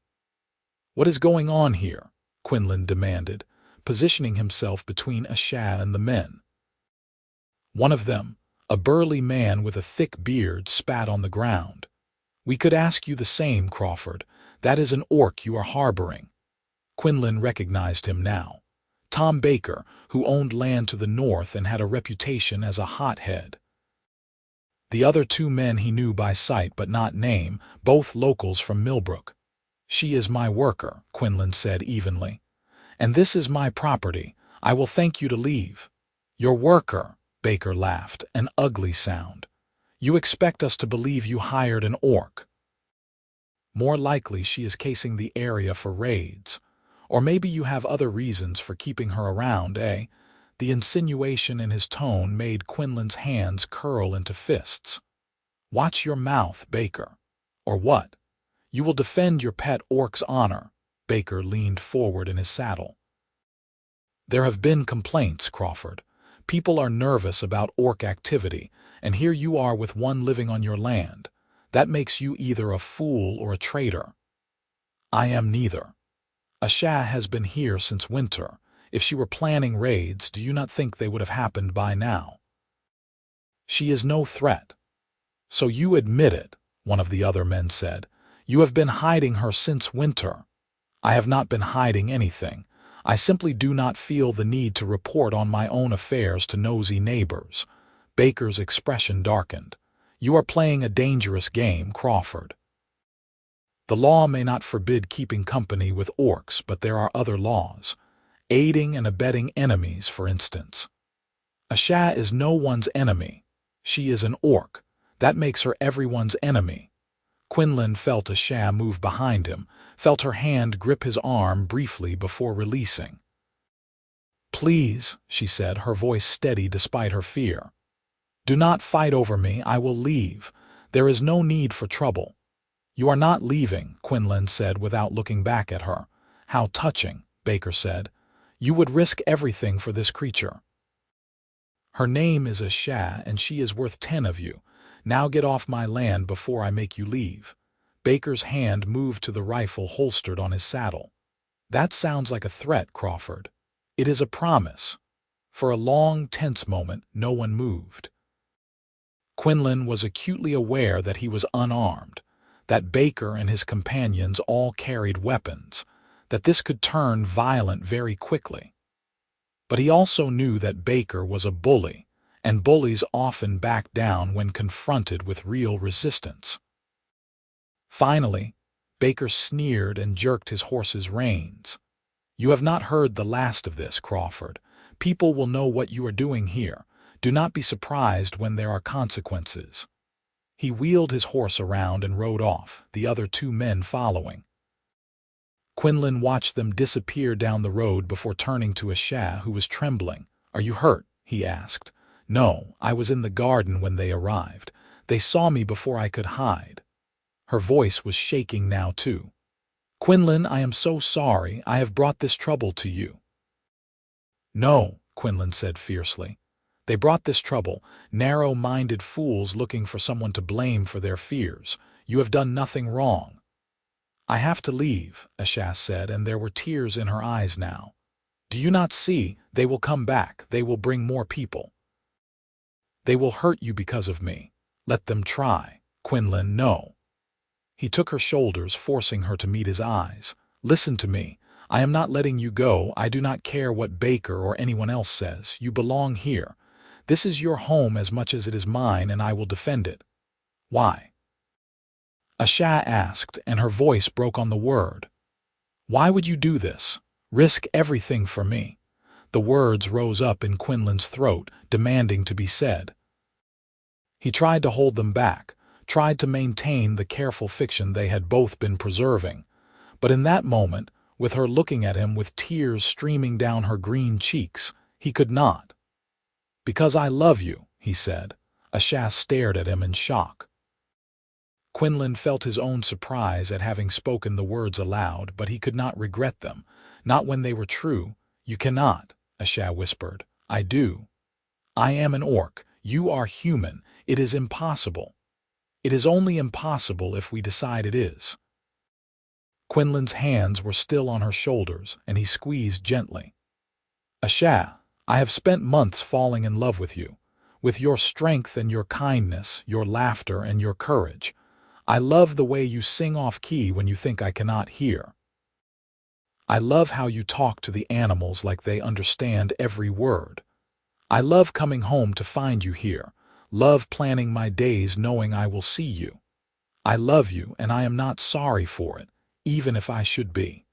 [SPEAKER 1] "What is going on here?" Quinlan demanded, positioning himself between Asha and the men. One of them, a burly man with a thick beard, spat on the ground. "We could ask you the same, Crawford. That is an orc you are harboring." Quinlan recognized him now. Tom Baker, who owned land to the north and had a reputation as a hothead. The other 2 men he knew by sight but not name, both locals from Millbrook. "She is my worker," Quinlan said evenly. "And this is my property. I will thank you to leave." "Your worker," Baker laughed, an ugly sound. "You expect us to believe you hired an orc?" "More likely she is casing the area for raids. Or maybe you have other reasons for keeping her around, eh?" The insinuation in his tone made Quinlan's hands curl into fists. "Watch your mouth, Baker. Or what? You will defend your pet orc's honor." Baker leaned forward in his saddle. "There have been complaints, Crawford. People are nervous about orc activity, and here you are with one living on your land. That makes you either a fool or a traitor." "I am neither. Asha has been here since winter. If she were planning raids, do you not think they would have happened by now?" "She is no threat." "So you admit it," one of the other men said. "You have been hiding her since winter." "I have not been hiding anything. I simply do not feel the need to report on my own affairs to nosy neighbors." Baker's expression darkened. "You are playing a dangerous game, Crawford. The law may not forbid keeping company with orcs, but there are other laws. Aiding and abetting enemies, for instance. Asha is no one's enemy. She is an orc. That makes her everyone's enemy." Quinlan felt Asha move behind him, felt her hand grip his arm briefly before releasing. "Please," she said, her voice steady despite her fear. "Do not fight over me. I will leave. There is no need for trouble." "You are not leaving," Quinlan said without looking back at her. "How touching," Baker said. "You would risk everything for this creature." "Her name is Asha, and she is worth 10 of you. Now get off my land before I make you leave." Baker's hand moved to the rifle holstered on his saddle. "That sounds like a threat, Crawford." "It is a promise." For a long, tense moment, no one moved. Quinlan was acutely aware that he was unarmed, that Baker and his companions all carried weapons, that this could turn violent very quickly. But he also knew that Baker was a bully, and bullies often back down when confronted with real resistance. Finally, Baker sneered and jerked his horse's reins. "You have not heard the last of this, Crawford. People will know what you are doing here. Do not be surprised when there are consequences." He wheeled his horse around and rode off, the other 2 men following. Quinlan watched them disappear down the road before turning to Asha, who was trembling. "Are you hurt?" he asked. "No, I was in the garden when they arrived. They saw me before I could hide." Her voice was shaking now too. "Quinlan, I am so sorry I have brought this trouble to you." No, Quinlan said fiercely. They brought this trouble, narrow-minded fools looking for someone to blame for their fears. You have done nothing wrong. I have to leave, Asha said, and there were tears in her eyes now. Do you not see? They will come back. They will bring more people. They will hurt you because of me. Let them try. Quinlan, no. He took her shoulders, forcing her to meet his eyes. Listen to me. I am not letting you go. I do not care what Baker or anyone else says. You belong here. This is your home as much as it is mine, and I will defend it. Why? Asha asked, and her voice broke on the word. Why would you do this? Risk everything for me. The words rose up in Quinlan's throat, demanding to be said. He tried to hold them back, tried to maintain the careful fiction they had both been preserving. But in that moment, with her looking at him with tears streaming down her green cheeks, he could not. Because I love you, he said. Asha stared at him in shock. Quinlan felt his own surprise at having spoken the words aloud, but he could not regret them, not when they were true. You cannot, Asha whispered. I do. I am an orc. You are human. It is impossible. It is only impossible if we decide it is. Quinlan's hands were still on her shoulders, and he squeezed gently. Asha, I have spent months falling in love with you, with your strength and your kindness, your laughter and your courage. I love the way you sing off-key when you think I cannot hear. I love how you talk to the animals like they understand every word. I love coming home to find you here, love planning my days knowing I will see you. I love you, and I am not sorry for it, even if I should be.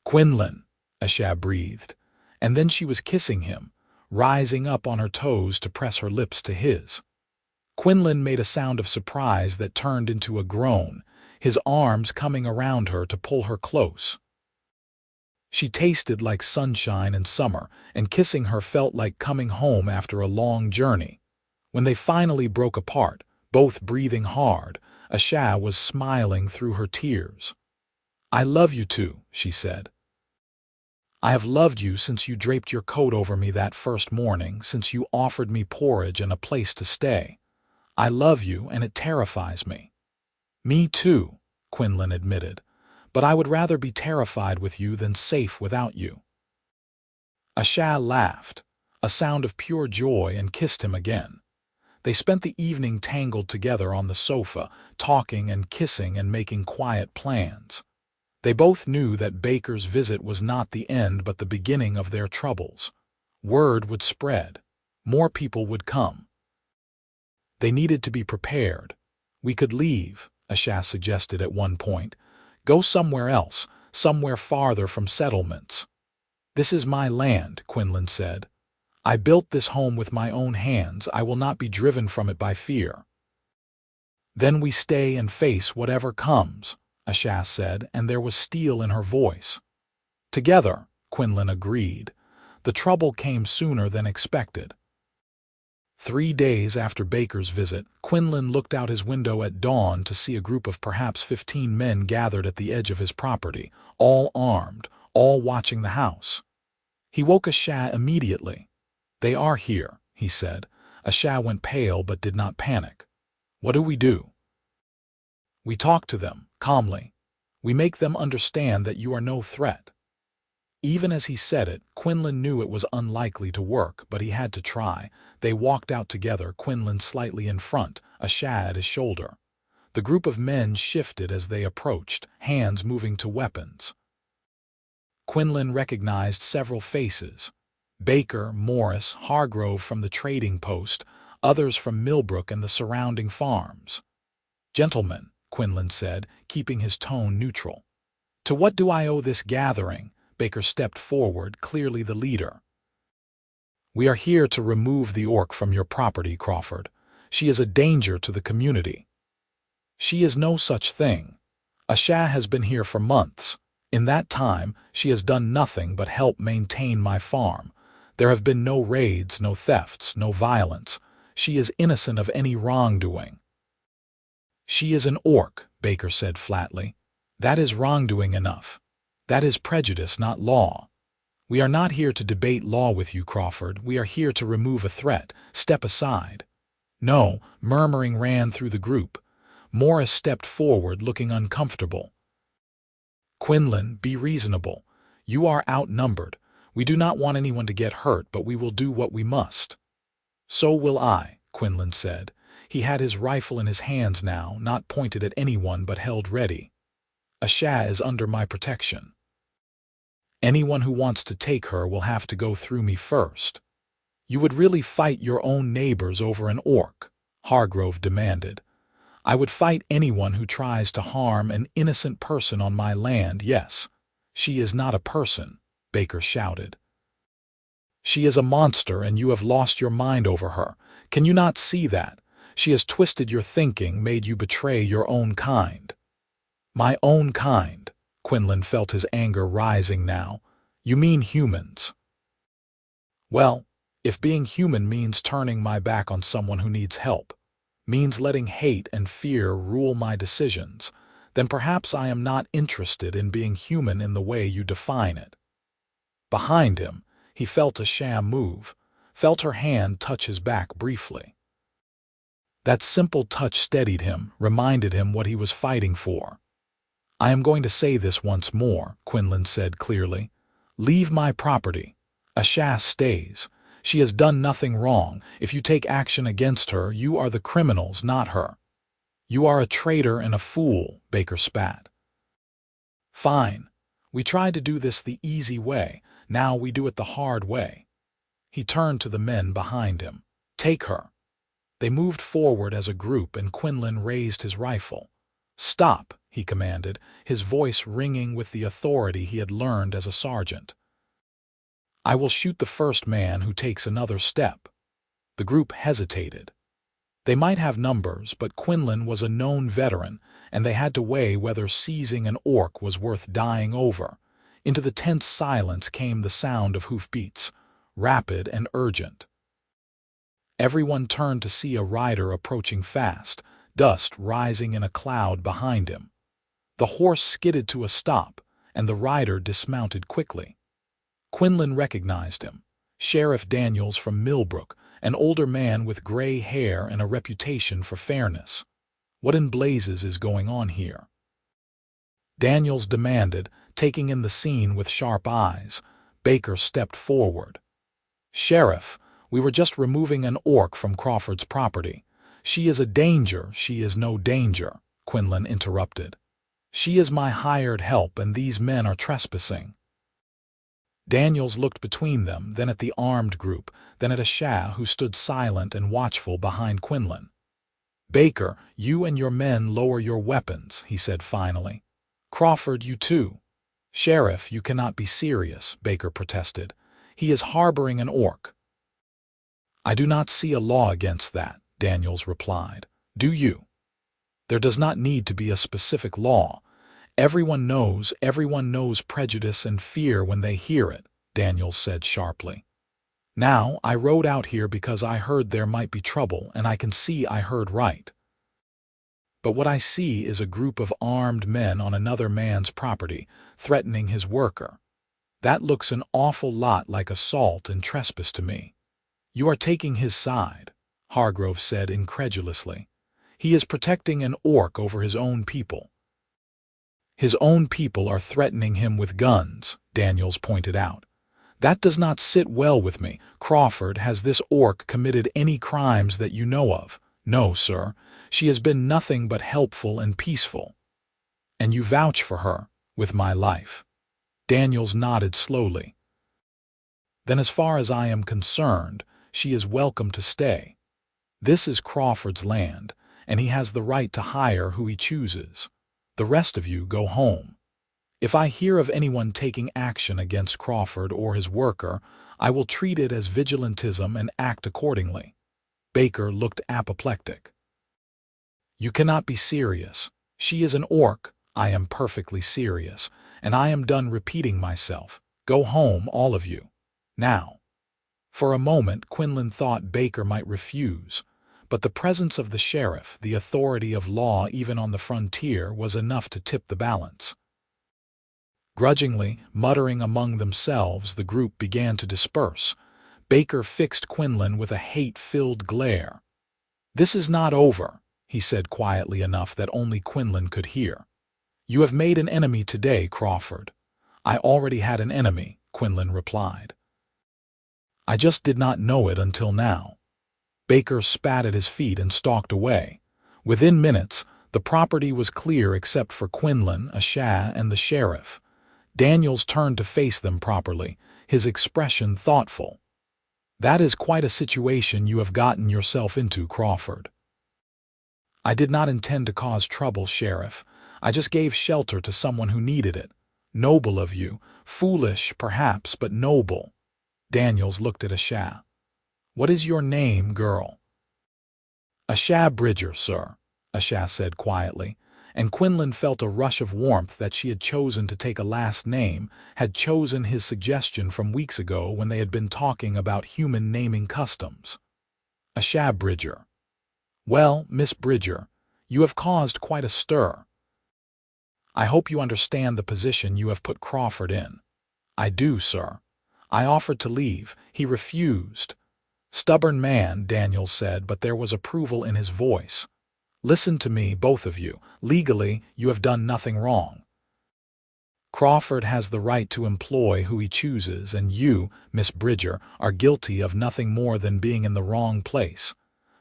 [SPEAKER 1] Quinlan, Asha breathed, and then she was kissing him, rising up on her toes to press her lips to his. Quinlan made a sound of surprise that turned into a groan, his arms coming around her to pull her close. She tasted like sunshine and summer, and kissing her felt like coming home after a long journey. When they finally broke apart, both breathing hard, Asha was smiling through her tears. I love you too, she said. I have loved you since you draped your coat over me that first morning, since you offered me porridge and a place to stay. I love you, and it terrifies me. Me too, Quinlan admitted, but I would rather be terrified with you than safe without you. Asha laughed, a sound of pure joy, and kissed him again. They spent the evening tangled together on the sofa, talking and kissing and making quiet plans. They both knew that Baker's visit was not the end but the beginning of their troubles. Word would spread. More people would come. They needed to be prepared. We could leave, Asha suggested at one point. Go somewhere else, somewhere farther from settlements. This is my land, Quinlan said. I built this home with my own hands. I will not be driven from it by fear. Then we stay and face whatever comes, Asha said, and there was steel in her voice. Together, Quinlan agreed. The trouble came sooner than expected. 3 days after Baker's visit, Quinlan looked out his window at dawn to see a group of perhaps 15 men gathered at the edge of his property, all armed, all watching the house. He woke Asha immediately. They are here, he said. Asha went pale but did not panic. What do we do? We talk to them, calmly. We make them understand that you are no threat. Even as he said it, Quinlan knew it was unlikely to work, but he had to try. They walked out together, Quinlan slightly in front, Asha at his shoulder. The group of men shifted as they approached, hands moving to weapons. Quinlan recognized several faces. Baker, Morris, Hargrove from the trading post, others from Millbrook and the surrounding farms. Gentlemen, Quinlan said, keeping his tone neutral. To what do I owe this gathering? Baker stepped forward, clearly the leader. We are here to remove the orc from your property, Crawford. She is a danger to the community. She is no such thing. Asha has been here for months. In that time, she has done nothing but help maintain my farm. There have been no raids, no thefts, no violence. She is innocent of any wrongdoing. She is an orc, Baker said flatly. That is wrongdoing enough. That is prejudice, not law. We are not here to debate law with you, Crawford. We are here to remove a threat. Step aside. No, murmuring ran through the group. Morris stepped forward, looking uncomfortable. Quinlan, be reasonable. You are outnumbered. We do not want anyone to get hurt, but we will do what we must. So will I, Quinlan said. He had his rifle in his hands now, not pointed at anyone but held ready. Asha is under my protection. Anyone who wants to take her will have to go through me first. You would really fight your own neighbors over an orc? Hargrove demanded. I would fight anyone who tries to harm an innocent person on my land, yes. She is not a person, Baker shouted. She is a monster, and you have lost your mind over her. Can you not see that? She has twisted your thinking, made you betray your own kind. My own kind? Quinlan felt his anger rising now. You mean humans? Well, if being human means turning my back on someone who needs help, means letting hate and fear rule my decisions, then perhaps I am not interested in being human in the way you define it. Behind him, he felt Asha move, felt her hand touch his back briefly. That simple touch steadied him, reminded him what he was fighting for. I am going to say this once more, Quinlan said clearly. Leave my property. Asha stays. She has done nothing wrong. If you take action against her, you are the criminals, not her. You are a traitor and a fool, Baker spat. Fine. We tried to do this the easy way. Now we do it the hard way. He turned to the men behind him. Take her. They moved forward as a group, and Quinlan raised his rifle. Stop, he commanded, his voice ringing with the authority he had learned as a sergeant. I will shoot the first man who takes another step. The group hesitated. They might have numbers, but Quinlan was a known veteran, and they had to weigh whether seizing an orc was worth dying over. Into the tense silence came the sound of hoofbeats, rapid and urgent. Everyone turned to see a rider approaching fast, dust rising in a cloud behind him. The horse skidded to a stop, and the rider dismounted quickly. Quinlan recognized him, Sheriff Daniels from Millbrook, an older man with gray hair and a reputation for fairness. What in blazes is going on here? Daniels demanded, taking in the scene with sharp eyes. Baker stepped forward. Sheriff, we were just removing an orc from Crawford's property. She is a danger. She is no danger, Quinlan interrupted. She is my hired help, and these men are trespassing. Daniels looked between them, then at the armed group, then at Asha, who stood silent and watchful behind Quinlan. Baker, you and your men lower your weapons, he said finally. Crawford, you too. Sheriff, you cannot be serious, Baker protested. He is harboring an orc. I do not see a law against that, Daniels replied. Do you? There does not need to be a specific law. Everyone knows prejudice and fear when they hear it, Daniels said sharply. Now, I rode out here because I heard there might be trouble, and I can see I heard right. But what I see is a group of armed men on another man's property, threatening his worker. That looks an awful lot like assault and trespass to me. You are taking his side, Hargrove said incredulously. He is protecting an orc over his own people. His own people are threatening him with guns, Daniels pointed out. That does not sit well with me. Crawford, has this orc committed any crimes that you know of? No, sir. She has been nothing but helpful and peaceful. And you vouch for her, with my life. Daniels nodded slowly. Then as far as I am concerned, she is welcome to stay. This is Crawford's land, and he has the right to hire who he chooses. The rest of you go home. If I hear of anyone taking action against Crawford or his worker, I will treat it as vigilantism and act accordingly. Baker looked apoplectic. You cannot be serious. She is an orc. I am perfectly serious, and I am done repeating myself. Go home, all of you. Now. For a moment, Quinlan thought Baker might refuse, but the presence of the sheriff, the authority of law even on the frontier, was enough to tip the balance. Grudgingly, muttering among themselves, the group began to disperse. Baker fixed Quinlan with a hate-filled glare. "This is not over," he said quietly enough that only Quinlan could hear. "You have made an enemy today, Crawford." "I already had an enemy," Quinlan replied. "I just did not know it until now." Baker spat at his feet and stalked away. Within minutes, the property was clear except for Quinlan, Asha, and the sheriff. Daniels turned to face them properly, his expression thoughtful. "That is quite a situation you have gotten yourself into, Crawford." "I did not intend to cause trouble, Sheriff. I just gave shelter to someone who needed it. Noble of you. Foolish, perhaps, but noble." Daniels looked at Asha. "What is your name, girl?" "Asha Bridger, sir," Asha said quietly, and Quinlan felt a rush of warmth that she had chosen to take a last name, had chosen his suggestion from weeks ago when they had been talking about human naming customs. "Asha Bridger. Well, Miss Bridger, you have caused quite a stir. I hope you understand the position you have put Crawford in." "I do, sir. I offered to leave. He refused." "Stubborn man," Daniels said, but there was approval in his voice. "Listen to me, both of you. Legally, you have done nothing wrong. Crawford has the right to employ who he chooses, and you, Miss Bridger, are guilty of nothing more than being in the wrong place.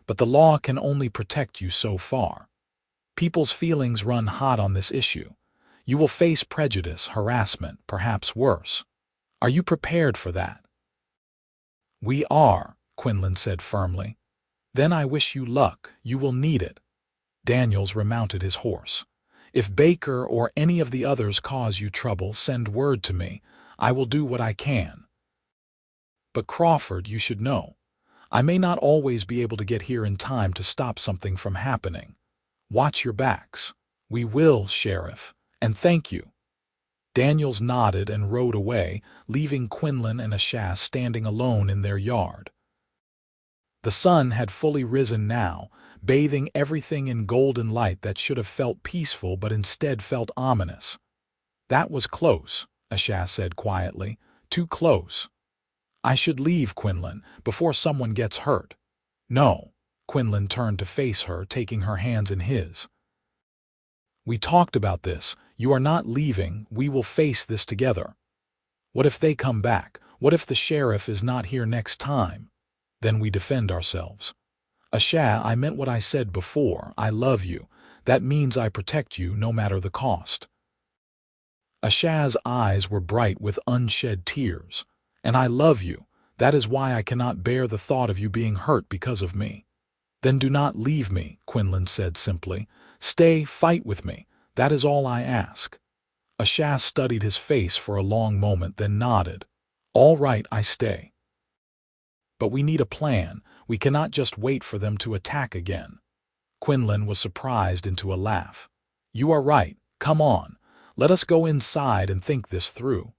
[SPEAKER 1] But the law can only protect you so far. People's feelings run hot on this issue. You will face prejudice, harassment, perhaps worse. Are you prepared for that?" "We are," Quinlan said firmly. "Then I wish you luck. You will need it." Daniels remounted his horse. "If Baker or any of the others cause you trouble, send word to me. I will do what I can. But Crawford, you should know. I may not always be able to get here in time to stop something from happening. Watch your backs." "We will, Sheriff, and thank you." Daniels nodded and rode away, leaving Quinlan and Asha standing alone in their yard. The sun had fully risen now, bathing everything in golden light that should have felt peaceful but instead felt ominous. "That was close," Asha said quietly. "Too close. I should leave, Quinlan, before someone gets hurt." "No." Quinlan turned to face her, taking her hands in his. "We talked about this. You are not leaving. We will face this together. What if they come back? What if the sheriff is not here next time? Then we defend ourselves. Asha, I meant what I said before. I love you. That means I protect you no matter the cost." Asha's eyes were bright with unshed tears. "And I love you. That is why I cannot bear the thought of you being hurt because of me." "Then do not leave me," Quinlan said simply. "Stay, fight with me. That is all I ask." Asha studied his face for a long moment, then nodded. "All right, I stay. But we need a plan. We cannot just wait for them to attack again." Quinlan was surprised into a laugh. "You are right. Come on. Let us go inside and think this through."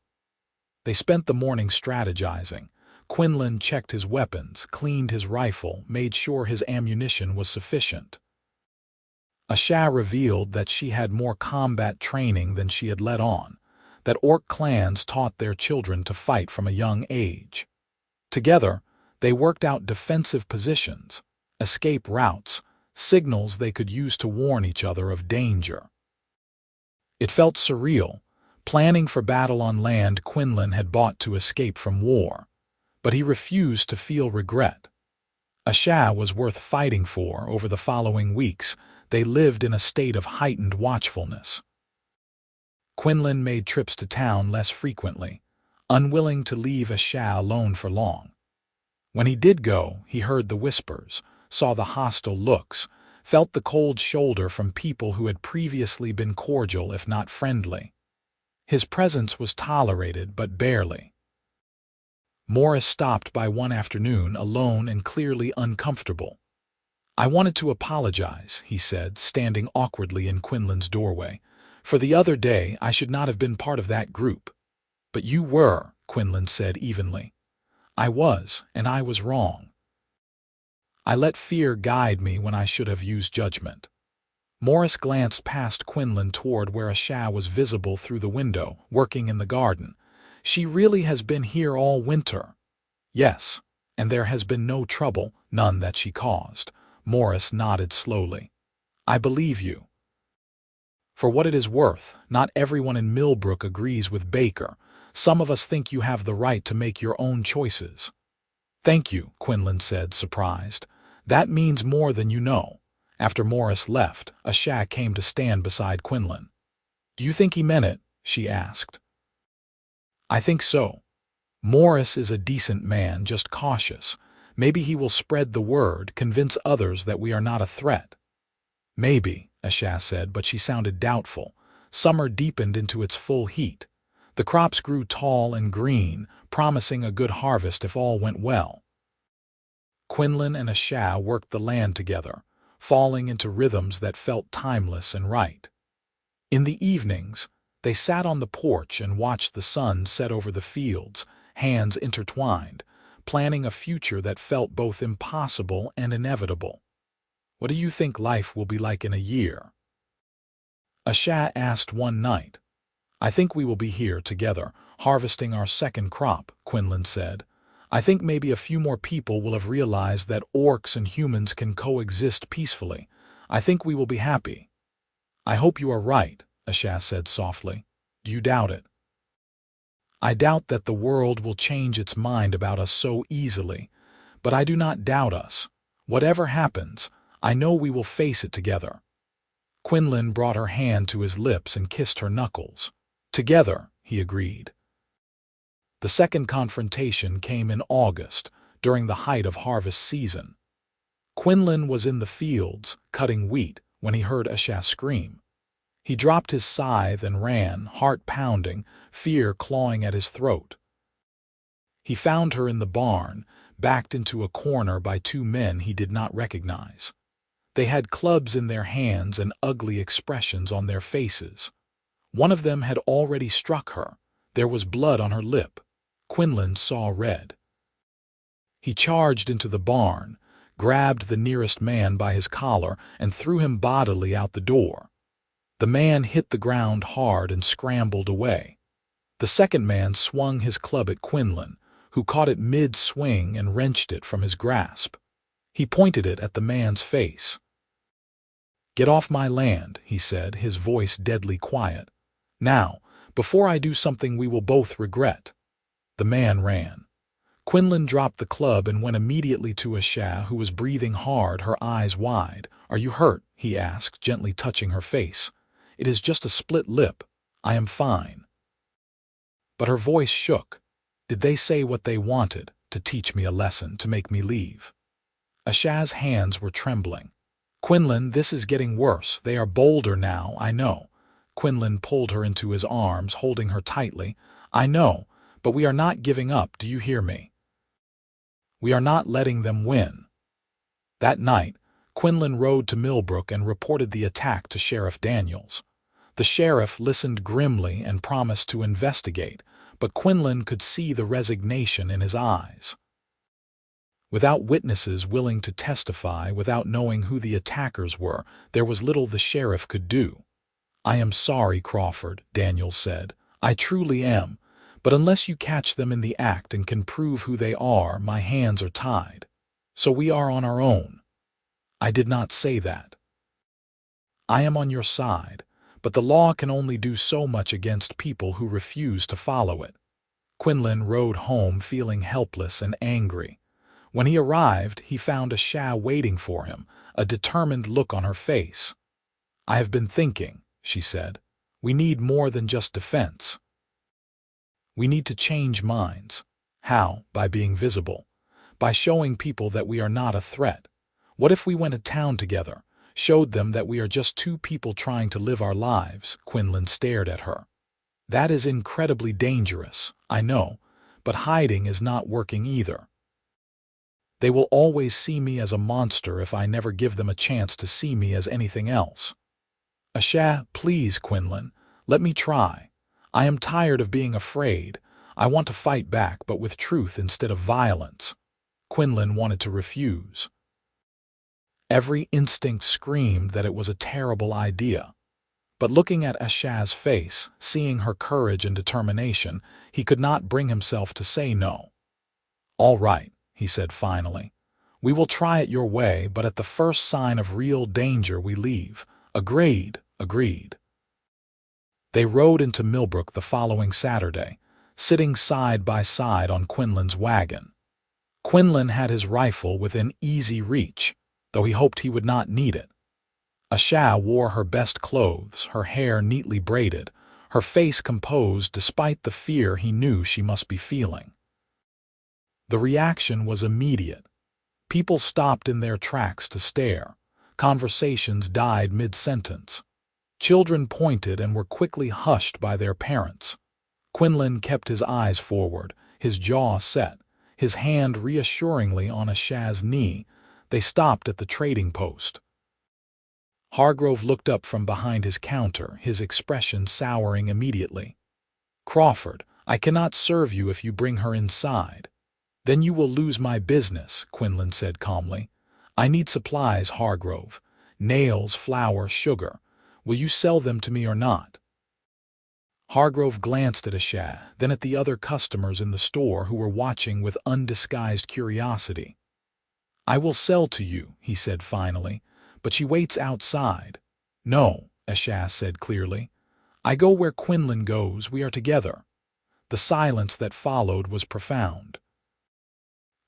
[SPEAKER 1] They spent the morning strategizing. Quinlan checked his weapons, cleaned his rifle, made sure his ammunition was sufficient. Asha revealed that she had more combat training than she had let on, that orc clans taught their children to fight from a young age. Together, they worked out defensive positions, escape routes, signals they could use to warn each other of danger. It felt surreal. Planning for battle on land Quinlan had bought to escape from war, but he refused to feel regret. Asha was worth fighting for. Over the following weeks, they lived in a state of heightened watchfulness. Quinlan made trips to town less frequently, unwilling to leave Asha alone for long. When he did go, he heard the whispers, saw the hostile looks, felt the cold shoulder from people who had previously been cordial if not friendly. His presence was tolerated, but barely. Morris stopped by one afternoon, alone and clearly uncomfortable. "I wanted to apologize," he said, standing awkwardly in Quinlan's doorway. "For the other day, I should not have been part of that group." "But you were," Quinlan said evenly. "I was, and I was wrong. I let fear guide me when I should have used judgment." Morris glanced past Quinlan toward where Asha was visible through the window, working in the garden. She really has been here all winter. Yes, and there has been no trouble, none that she caused. Morris nodded slowly. I believe you. For what it is worth, not everyone in Millbrook agrees with Baker. Some of us think you have the right to make your own choices. Thank you, Quinlan said, surprised. That means more than you know. After Morris left, Asha came to stand beside Quinlan. Do you think he meant it? She asked. I think so. Morris is a decent man, just cautious. Maybe he will spread the word, convince others that we are not a threat. Maybe, Asha said, but she sounded doubtful. Summer deepened into its full heat. The crops grew tall and green, promising a good harvest if all went well. Quinlan and Asha worked the land together, falling into rhythms that felt timeless and right. In the evenings, they sat on the porch and watched the sun set over the fields, hands intertwined, planning a future that felt both impossible and inevitable. What do you think life will be like in a year? Asha asked one night. I think we will be here together, harvesting our second crop, Quinlan said. I think maybe a few more people will have realized that orcs and humans can coexist peacefully. I think we will be happy. I hope you are right, Asha said softly. Do you doubt it? I doubt that the world will change its mind about us so easily, but I do not doubt us. Whatever happens, I know we will face it together. Quinlan brought her hand to his lips and kissed her knuckles. Together, he agreed. The second confrontation came in August, during the height of harvest season. Quinlan was in the fields, cutting wheat, when he heard Asha scream. He dropped his scythe and ran, heart pounding, fear clawing at his throat. He found her in the barn, backed into a corner by two men he did not recognize. They had clubs in their hands and ugly expressions on their faces. One of them had already struck her. There was blood on her lip. Quinlan saw red. He charged into the barn, grabbed the nearest man by his collar, and threw him bodily out the door. The man hit the ground hard and scrambled away. The second man swung his club at Quinlan, who caught it mid-swing and wrenched it from his grasp. He pointed it at the man's face. Get off my land, he said, his voice deadly quiet. Now, before I do something we will both regret. The man ran. Quinlan dropped the club and went immediately to Asha, who was breathing hard, her eyes wide. Are you hurt? He asked, gently touching her face. It is just a split lip. I am fine. But her voice shook. Did they say what they wanted? To teach me a lesson, to make me leave? Asha's hands were trembling. Quinlan, this is getting worse. They are bolder now, I know. Quinlan pulled her into his arms, holding her tightly. I know, but we are not giving up, do you hear me? We are not letting them win. That night, Quinlan rode to Millbrook and reported the attack to Sheriff Daniels. The sheriff listened grimly and promised to investigate, but Quinlan could see the resignation in his eyes. Without witnesses willing to testify, without knowing who the attackers were, there was little the sheriff could do. I am sorry, Crawford, Daniels said. I truly am, but unless you catch them in the act and can prove who they are, my hands are tied. So we are on our own. I did not say that. I am on your side, but the law can only do so much against people who refuse to follow it. Quinlan rode home feeling helpless and angry. When he arrived, he found Asha waiting for him, a determined look on her face. I have been thinking, she said. We need more than just defense. We need to change minds. How? By being visible. By showing people that we are not a threat. What if we went to town together, showed them that we are just two people trying to live our lives? Quinlan stared at her. That is incredibly dangerous, I know, but hiding is not working either. They will always see me as a monster if I never give them a chance to see me as anything else. Asha, please, Quinlan, let me try. I am tired of being afraid. I want to fight back, but with truth instead of violence. Quinlan wanted to refuse. Every instinct screamed that it was a terrible idea. But looking at Asha's face, seeing her courage and determination, he could not bring himself to say no. "All right," he said finally. "We will try it your way, but at the first sign of real danger we leave." "Agreed, agreed." They rode into Millbrook the following Saturday, sitting side by side on Quinlan's wagon. Quinlan had his rifle within easy reach, though he hoped he would not need it. Asha wore her best clothes, her hair neatly braided, her face composed despite the fear he knew she must be feeling. The reaction was immediate. People stopped in their tracks to stare. Conversations died mid-sentence. Children pointed and were quickly hushed by their parents. Quinlan kept his eyes forward, his jaw set, his hand reassuringly on Asha's knee. They stopped at the trading post. Hargrove looked up from behind his counter, his expression souring immediately. "Crawford, I cannot serve you if you bring her inside." "Then you will lose my business," Quinlan said calmly. "I need supplies, Hargrove. Nails, flour, sugar. Will you sell them to me or not?" Hargrove glanced at Asha, then at the other customers in the store who were watching with undisguised curiosity. "I will sell to you," he said finally, "but she waits outside." "No," Asha said clearly. "I go where Quinlan goes, we are together." The silence that followed was profound.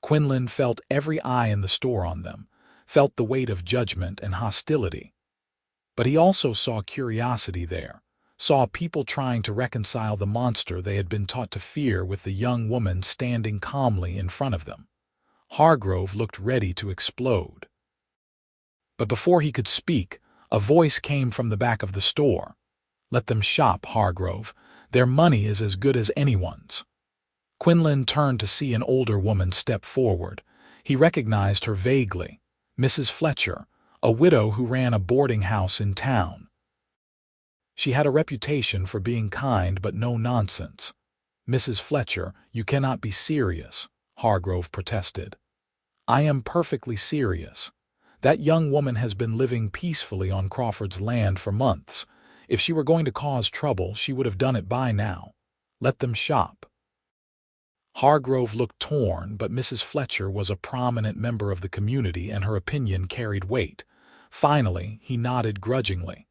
[SPEAKER 1] Quinlan felt every eye in the store on them, felt the weight of judgment and hostility. But he also saw curiosity there, saw people trying to reconcile the monster they had been taught to fear with the young woman standing calmly in front of them. Hargrove looked ready to explode. But before he could speak, a voice came from the back of the store. "Let them shop, Hargrove. Their money is as good as anyone's." Quinlan turned to see an older woman step forward. He recognized her vaguely. Mrs. Fletcher, a widow who ran a boarding house in town. She had a reputation for being kind but no nonsense. "Mrs. Fletcher, you cannot be serious," Hargrove protested. "I am perfectly serious. That young woman has been living peacefully on Crawford's land for months. If she were going to cause trouble, she would have done it by now. Let them shop." Hargrove looked torn, but Mrs. Fletcher was a prominent member of the community and her opinion carried weight. Finally, he nodded grudgingly.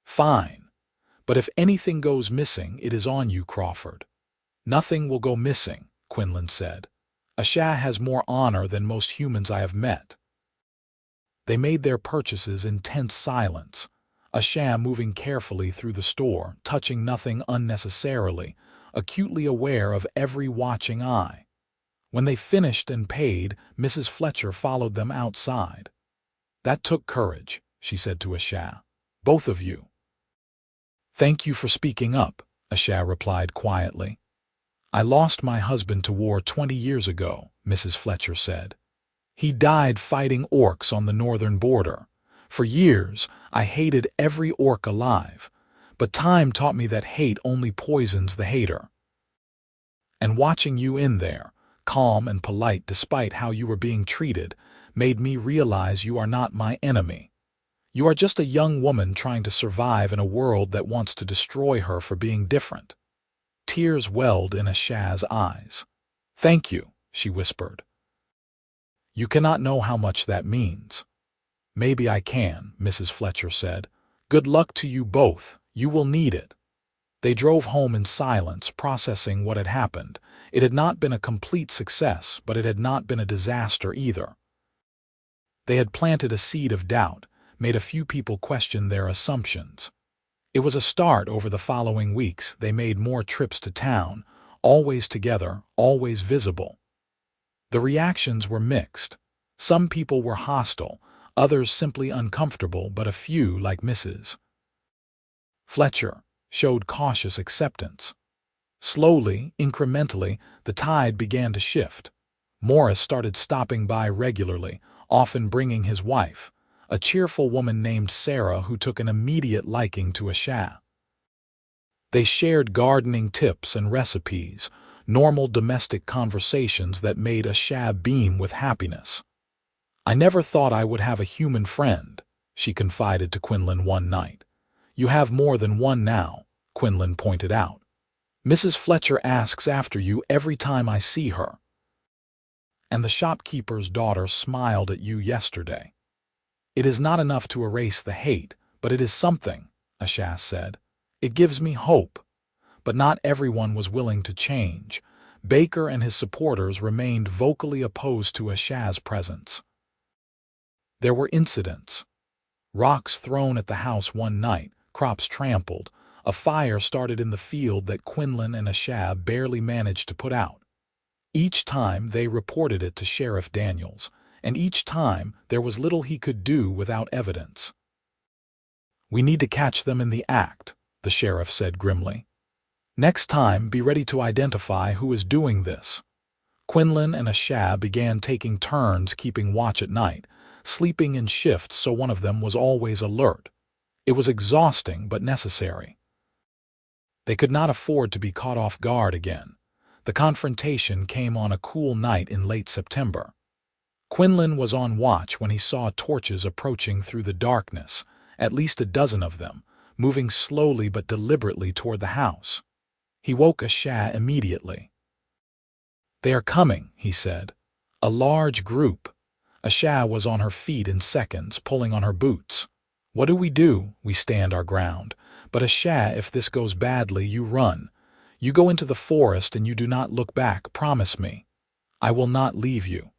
[SPEAKER 1] "Fine. But if anything goes missing, it is on you, Crawford." "Nothing will go missing," Quinlan said. "Asha has more honor than most humans I have met." They made their purchases in tense silence, Asha moving carefully through the store, touching nothing unnecessarily, acutely aware of every watching eye. When they finished and paid, Mrs. Fletcher followed them outside. "That took courage," she said to Asha. "Both of you." "Thank you for speaking up," Asha replied quietly. "I lost my husband to war 20 years ago," Mrs. Fletcher said. "He died fighting orcs on the northern border. For years, I hated every orc alive, but time taught me that hate only poisons the hater. And watching you in there, calm and polite despite how you were being treated, made me realize you are not my enemy. You are just a young woman trying to survive in a world that wants to destroy her for being different." Tears welled in Asha's eyes. "Thank you," she whispered. "You cannot know how much that means." "Maybe I can," Mrs. Fletcher said. "Good luck to you both. You will need it." They drove home in silence, processing what had happened. It had not been a complete success, but it had not been a disaster either. They had planted a seed of doubt, made a few people question their assumptions. It was a start. Over the following weeks, they made more trips to town, always together, always visible. The reactions were mixed. Some people were hostile, others simply uncomfortable, but a few, like Mrs. Fletcher, showed cautious acceptance. Slowly, incrementally, the tide began to shift. Morris started stopping by regularly, often bringing his wife, a cheerful woman named Sarah who took an immediate liking to Asha. They shared gardening tips and recipes, normal domestic conversations that made Asha beam with happiness. "I never thought I would have a human friend," she confided to Quinlan one night. "You have more than one now," Quinlan pointed out. "Mrs. Fletcher asks after you every time I see her. And the shopkeeper's daughter smiled at you yesterday." "It is not enough to erase the hate, but it is something," Asha said. "It gives me hope." But not everyone was willing to change. Baker and his supporters remained vocally opposed to Asha's presence. There were incidents. Rocks thrown at the house one night, crops trampled, a fire started in the field that Quinlan and Asha barely managed to put out. Each time they reported it to Sheriff Daniels, and each time there was little he could do without evidence. "We need to catch them in the act," the sheriff said grimly. "Next time, be ready to identify who is doing this." Quinlan and Asha began taking turns keeping watch at night, sleeping in shifts so one of them was always alert. It was exhausting but necessary. They could not afford to be caught off guard again. The confrontation came on a cool night in late September. Quinlan was on watch when he saw torches approaching through the darkness, at least a dozen of them, moving slowly but deliberately toward the house. He woke Asha immediately. "They are coming," he said. "A large group." Asha was on her feet in seconds, pulling on her boots. "What do? We stand our ground. But Asha, if this goes badly, you run. You go into the forest and you do not look back, promise me." "I will not leave you."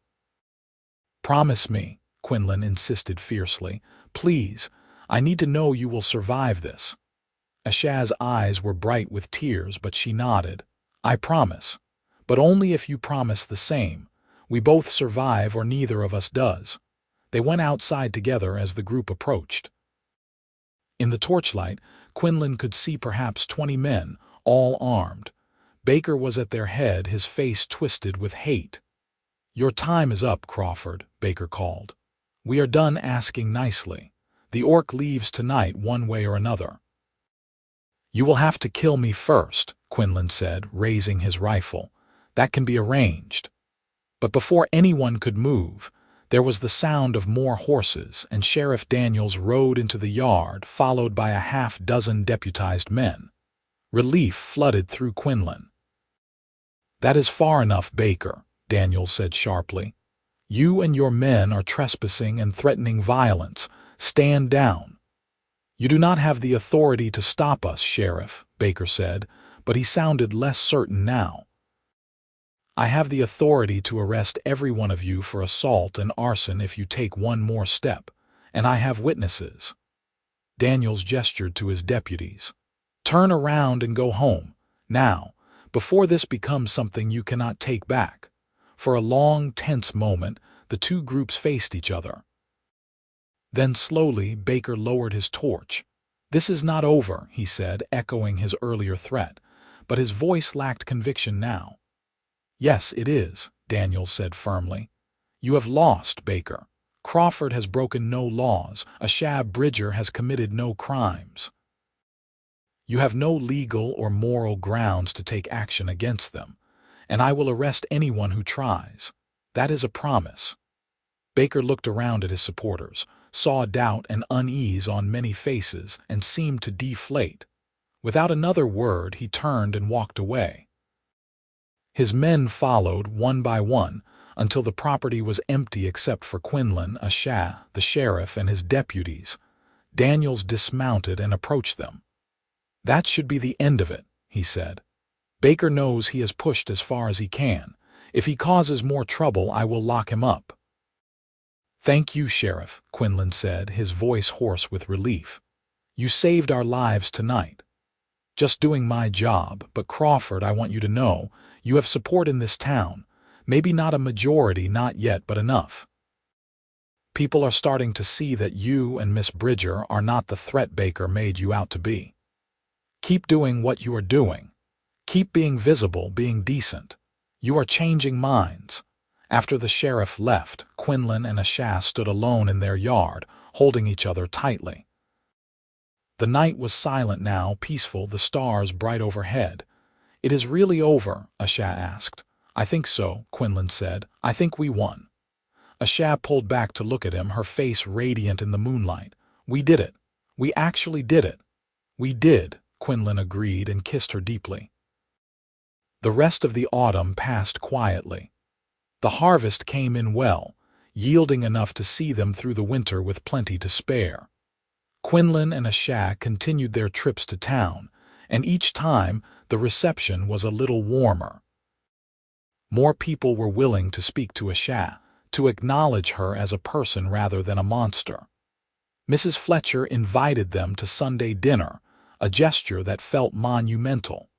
[SPEAKER 1] "Promise me," Quinlan insisted fiercely. "Please, I need to know you will survive this." Asha's eyes were bright with tears, but she nodded. "I promise. But only if you promise the same. We both survive or neither of us does." They went outside together as the group approached. In the torchlight, Quinlan could see perhaps 20 men, all armed. Baker was at their head, his face twisted with hate. "Your time is up, Crawford," Baker called. "We are done asking nicely. The orc leaves tonight one way or another." "You will have to kill me first," Quinlan said, raising his rifle. "That can be arranged." But before anyone could move, there was the sound of more horses, and Sheriff Daniels rode into the yard, followed by a half-dozen deputized men. Relief flooded through Quinlan. "That is far enough, Baker," Daniels said sharply. "You and your men are trespassing and threatening violence. Stand down." "You do not have the authority to stop us, Sheriff," Baker said, but he sounded less certain now. "I have the authority to arrest every one of you for assault and arson if you take one more step, and I have witnesses." Daniels gestured to his deputies. "Turn around and go home, now, before this becomes something you cannot take back." For a long, tense moment, the two groups faced each other. Then slowly, Baker lowered his torch. "This is not over," he said, echoing his earlier threat, but his voice lacked conviction now. "Yes, it is," Daniels said firmly. "You have lost, Baker. Crawford has broken no laws. Asha Bridger has committed no crimes. You have no legal or moral grounds to take action against them, and I will arrest anyone who tries. That is a promise." Baker looked around at his supporters, saw doubt and unease on many faces, and seemed to deflate. Without another word, he turned and walked away. His men followed, one by one, until the property was empty except for Quinlan, Asha, the sheriff, and his deputies. Daniels dismounted and approached them. "That should be the end of it," he said. "Baker knows he has pushed as far as he can. If he causes more trouble, I will lock him up." "Thank you, Sheriff," Quinlan said, his voice hoarse with relief. "You saved our lives tonight." "Just doing my job, but Crawford, I want you to know, you have support in this town. Maybe not a majority, not yet, but enough. People are starting to see that you and Miss Bridger are not the threat Baker made you out to be. Keep doing what you are doing. Keep being visible, being decent. You are changing minds." After the sheriff left, Quinlan and Asha stood alone in their yard, holding each other tightly. The night was silent now, peaceful, the stars bright overhead. "It is really over?" Asha asked. "I think so," Quinlan said. "I think we won." Asha pulled back to look at him, her face radiant in the moonlight. "We did it. We actually did it." "We did," Quinlan agreed and kissed her deeply. The rest of the autumn passed quietly. The harvest came in well, yielding enough to see them through the winter with plenty to spare. Quinlan and Asha continued their trips to town, and each time the reception was a little warmer. More people were willing to speak to Asha, to acknowledge her as a person rather than a monster. Mrs. Fletcher invited them to Sunday dinner, a gesture that felt monumental.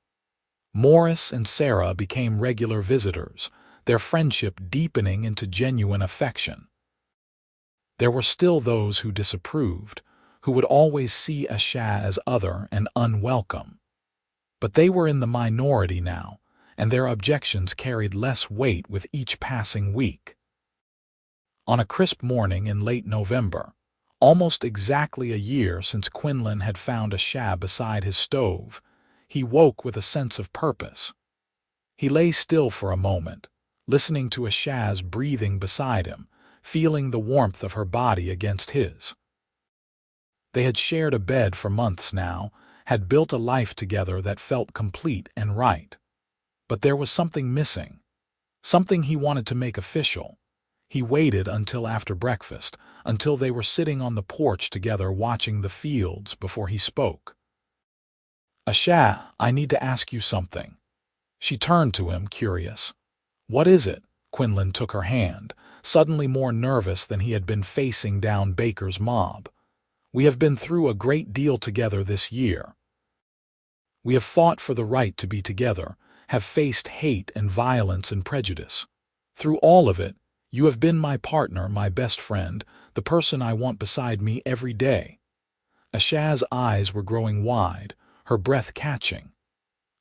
[SPEAKER 1] Morris and Sarah became regular visitors, their friendship deepening into genuine affection. There were still those who disapproved, who would always see Asha as other and unwelcome. But they were in the minority now, and their objections carried less weight with each passing week. On a crisp morning in late November, almost exactly a year since Quinlan had found Asha beside his stove, he woke with a sense of purpose. He lay still for a moment, listening to Asha's breathing beside him, feeling the warmth of her body against his. They had shared a bed for months now, had built a life together that felt complete and right. But there was something missing, something he wanted to make official. He waited until after breakfast, until they were sitting on the porch together watching the fields before he spoke. "Asha, I need to ask you something." She turned to him, curious. "What is it?" Quinlan took her hand, suddenly more nervous than he had been facing down Baker's mob. "We have been through a great deal together this year. We have fought for the right to be together, have faced hate and violence and prejudice. Through all of it, you have been my partner, my best friend, the person I want beside me every day." Asha's eyes were growing wide, her breath catching.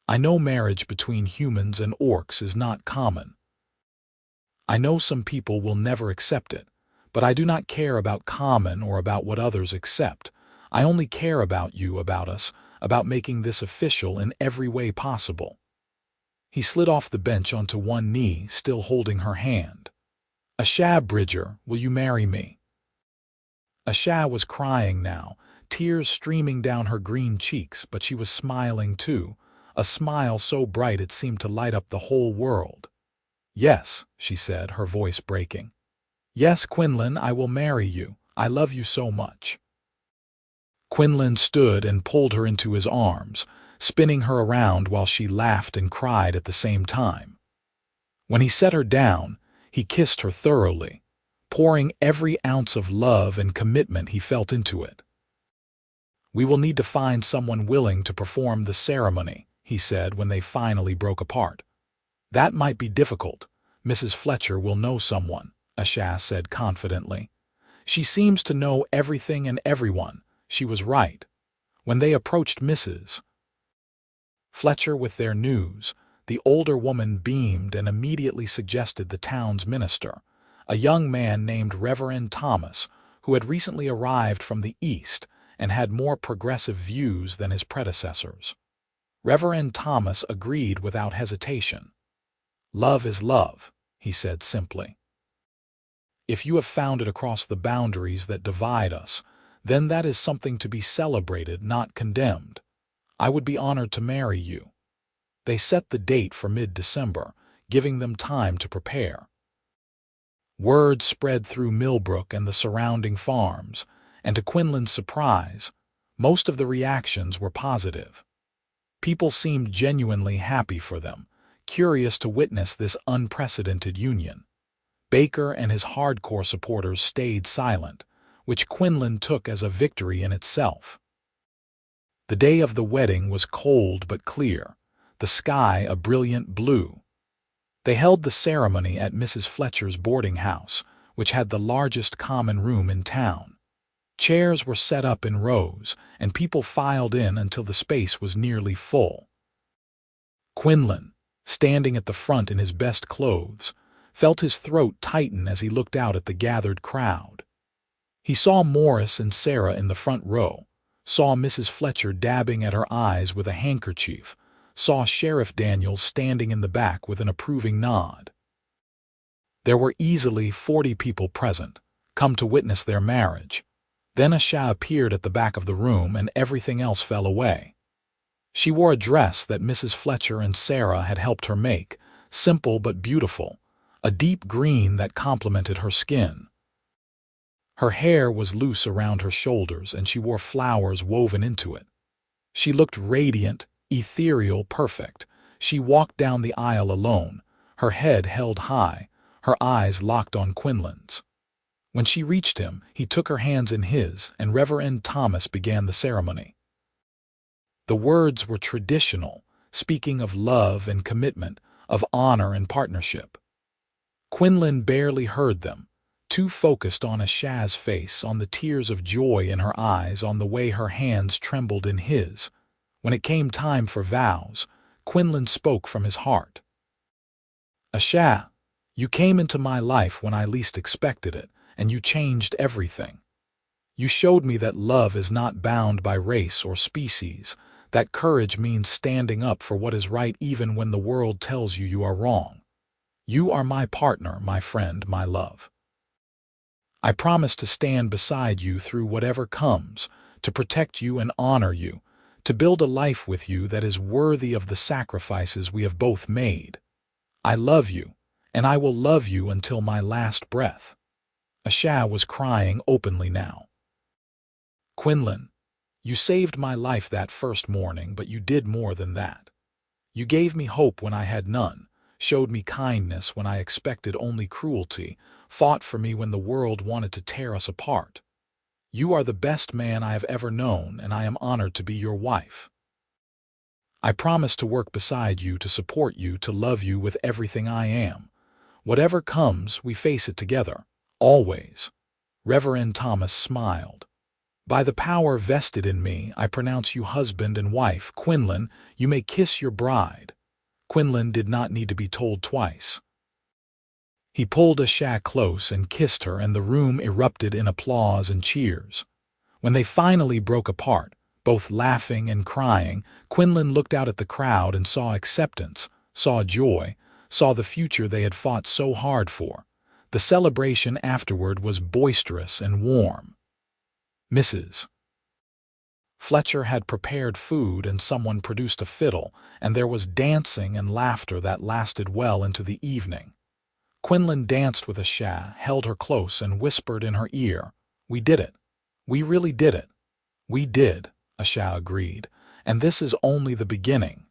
[SPEAKER 1] "I know marriage between humans and orcs is not common. I know some people will never accept it, but I do not care about common or about what others accept. I only care about you, about us, about making this official in every way possible." He slid off the bench onto one knee, still holding her hand. "Asha Bridger, will you marry me?" Asha was crying now, tears streaming down her green cheeks, but she was smiling too, a smile so bright it seemed to light up the whole world. "Yes," she said, her voice breaking. "Yes, Quinlan, I will marry you. I love you so much." Quinlan stood and pulled her into his arms, spinning her around while she laughed and cried at the same time. When he set her down, he kissed her thoroughly, pouring every ounce of love and commitment he felt into it. "We will need to find someone willing to perform the ceremony," he said when they finally broke apart. "That might be difficult. Mrs. Fletcher will know someone," Asha said confidently. "She seems to know everything and everyone." She was right. When they approached Mrs. Fletcher with their news, the older woman beamed and immediately suggested the town's minister, a young man named Reverend Thomas, who had recently arrived from the East and had more progressive views than his predecessors. Reverend Thomas agreed without hesitation. "Love is love," he said simply. "If you have found it across the boundaries that divide us, then that is something to be celebrated, not condemned. I would be honored to marry you." They set the date for mid-December, giving them time to prepare. Word spread through Millbrook and the surrounding farms, and to Quinlan's surprise, most of the reactions were positive. People seemed genuinely happy for them, curious to witness this unprecedented union. Baker and his hardcore supporters stayed silent, which Quinlan took as a victory in itself. The day of the wedding was cold but clear, the sky a brilliant blue. They held the ceremony at Mrs. Fletcher's boarding house, which had the largest common room in town. Chairs were set up in rows, and people filed in until the space was nearly full. Quinlan, standing at the front in his best clothes, felt his throat tighten as he looked out at the gathered crowd. He saw Morris and Sarah in the front row, saw Mrs. Fletcher dabbing at her eyes with a handkerchief, saw Sheriff Daniels standing in the back with an approving nod. There were easily 40 people present, come to witness their marriage. Then Asha appeared at the back of the room and everything else fell away. She wore a dress that Mrs. Fletcher and Sarah had helped her make, simple but beautiful, a deep green that complemented her skin. Her hair was loose around her shoulders and she wore flowers woven into it. She looked radiant, ethereal, perfect. She walked down the aisle alone, her head held high, her eyes locked on Quinlan's. When she reached him, he took her hands in his, and Reverend Thomas began the ceremony. The words were traditional, speaking of love and commitment, of honor and partnership. Quinlan barely heard them, too focused on Asha's face, on the tears of joy in her eyes, on the way her hands trembled in his. When it came time for vows, Quinlan spoke from his heart. Asha, you came into my life when I least expected it, and you changed everything. You showed me that love is not bound by race or species, that courage means standing up for what is right even when the world tells you you are wrong. You are my partner, my friend, my love. I promise to stand beside you through whatever comes, to protect you and honor you, to build a life with you that is worthy of the sacrifices we have both made. I love you, and I will love you until my last breath. Asha was crying openly now. Quinlan, you saved my life that first morning, but you did more than that. You gave me hope when I had none, showed me kindness when I expected only cruelty, fought for me when the world wanted to tear us apart. You are the best man I have ever known, and I am honored to be your wife. I promise to work beside you, to support you, to love you with everything I am. Whatever comes, we face it together, always. Reverend Thomas smiled. By the power vested in me, I pronounce you husband and wife. Quinlan, you may kiss your bride. Quinlan did not need to be told twice. He pulled Asha close and kissed her, and the room erupted in applause and cheers. When they finally broke apart, both laughing and crying, Quinlan looked out at the crowd and saw acceptance, saw joy, saw the future they had fought so hard for. The celebration afterward was boisterous and warm. Mrs. Fletcher had prepared food and someone produced a fiddle, and there was dancing and laughter that lasted well into the evening. Quinlan danced with Asha, held her close, and whispered in her ear, "We did it. We really did it." "We did," Asha agreed, "and this is only the beginning."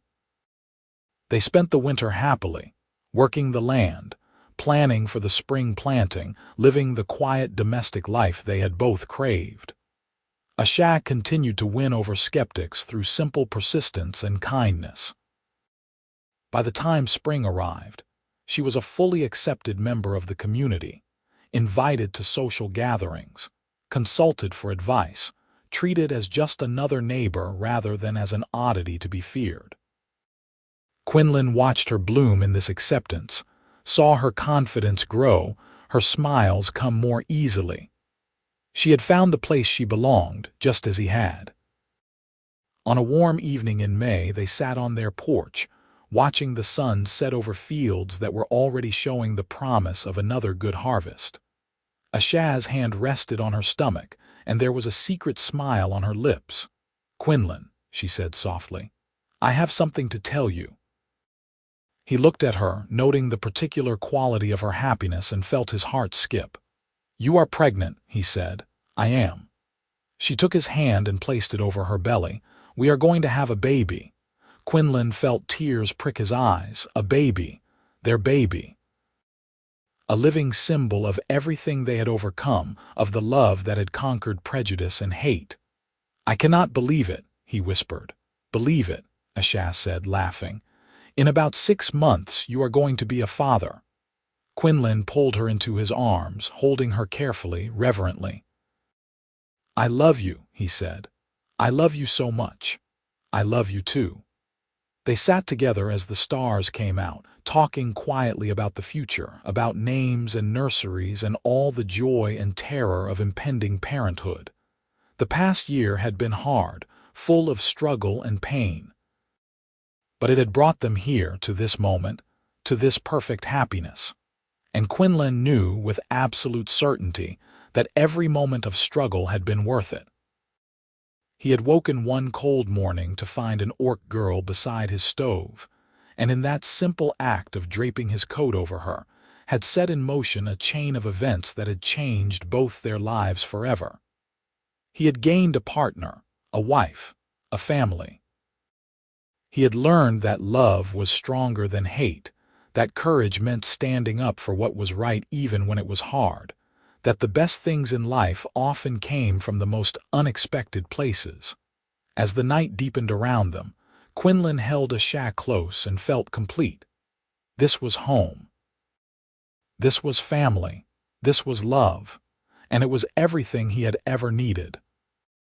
[SPEAKER 1] They spent the winter happily, working the land, planning for the spring planting, living the quiet domestic life they had both craved. Asha continued to win over skeptics through simple persistence and kindness. By the time spring arrived, she was a fully accepted member of the community, invited to social gatherings, consulted for advice, treated as just another neighbor rather than as an oddity to be feared. Quinlan watched her bloom in this acceptance, saw her confidence grow, her smiles come more easily. She had found the place she belonged, just as he had. On a warm evening in May, they sat on their porch, watching the sun set over fields that were already showing the promise of another good harvest. Asha's hand rested on her stomach, and there was a secret smile on her lips. "Quinlan," she said softly, "I have something to tell you." He looked at her, noting the particular quality of her happiness, and felt his heart skip. "You are pregnant," he said. "I am." She took his hand and placed it over her belly. "We are going to have a baby." Quinlan felt tears prick his eyes. A baby. Their baby. A living symbol of everything they had overcome, of the love that had conquered prejudice and hate. "I cannot believe it," he whispered. "Believe it," Asha said, laughing. "In about 6 months you are going to be a father." Quinlan pulled her into his arms, holding her carefully, reverently. "I love you," he said. "I love you so much. I love you too." They sat together as the stars came out, talking quietly about the future, about names and nurseries and all the joy and terror of impending parenthood. The past year had been hard, full of struggle and pain. But it had brought them here, to this moment, to this perfect happiness. And Quinlan knew with absolute certainty that every moment of struggle had been worth it. He had woken one cold morning to find an orc girl beside his stove, and in that simple act of draping his coat over her, had set in motion a chain of events that had changed both their lives forever. He had gained a partner, a wife, a family. He had learned that love was stronger than hate, that courage meant standing up for what was right even when it was hard, that the best things in life often came from the most unexpected places. As the night deepened around them, Quinlan held Asha close and felt complete. This was home. This was family. This was love. And it was everything he had ever needed.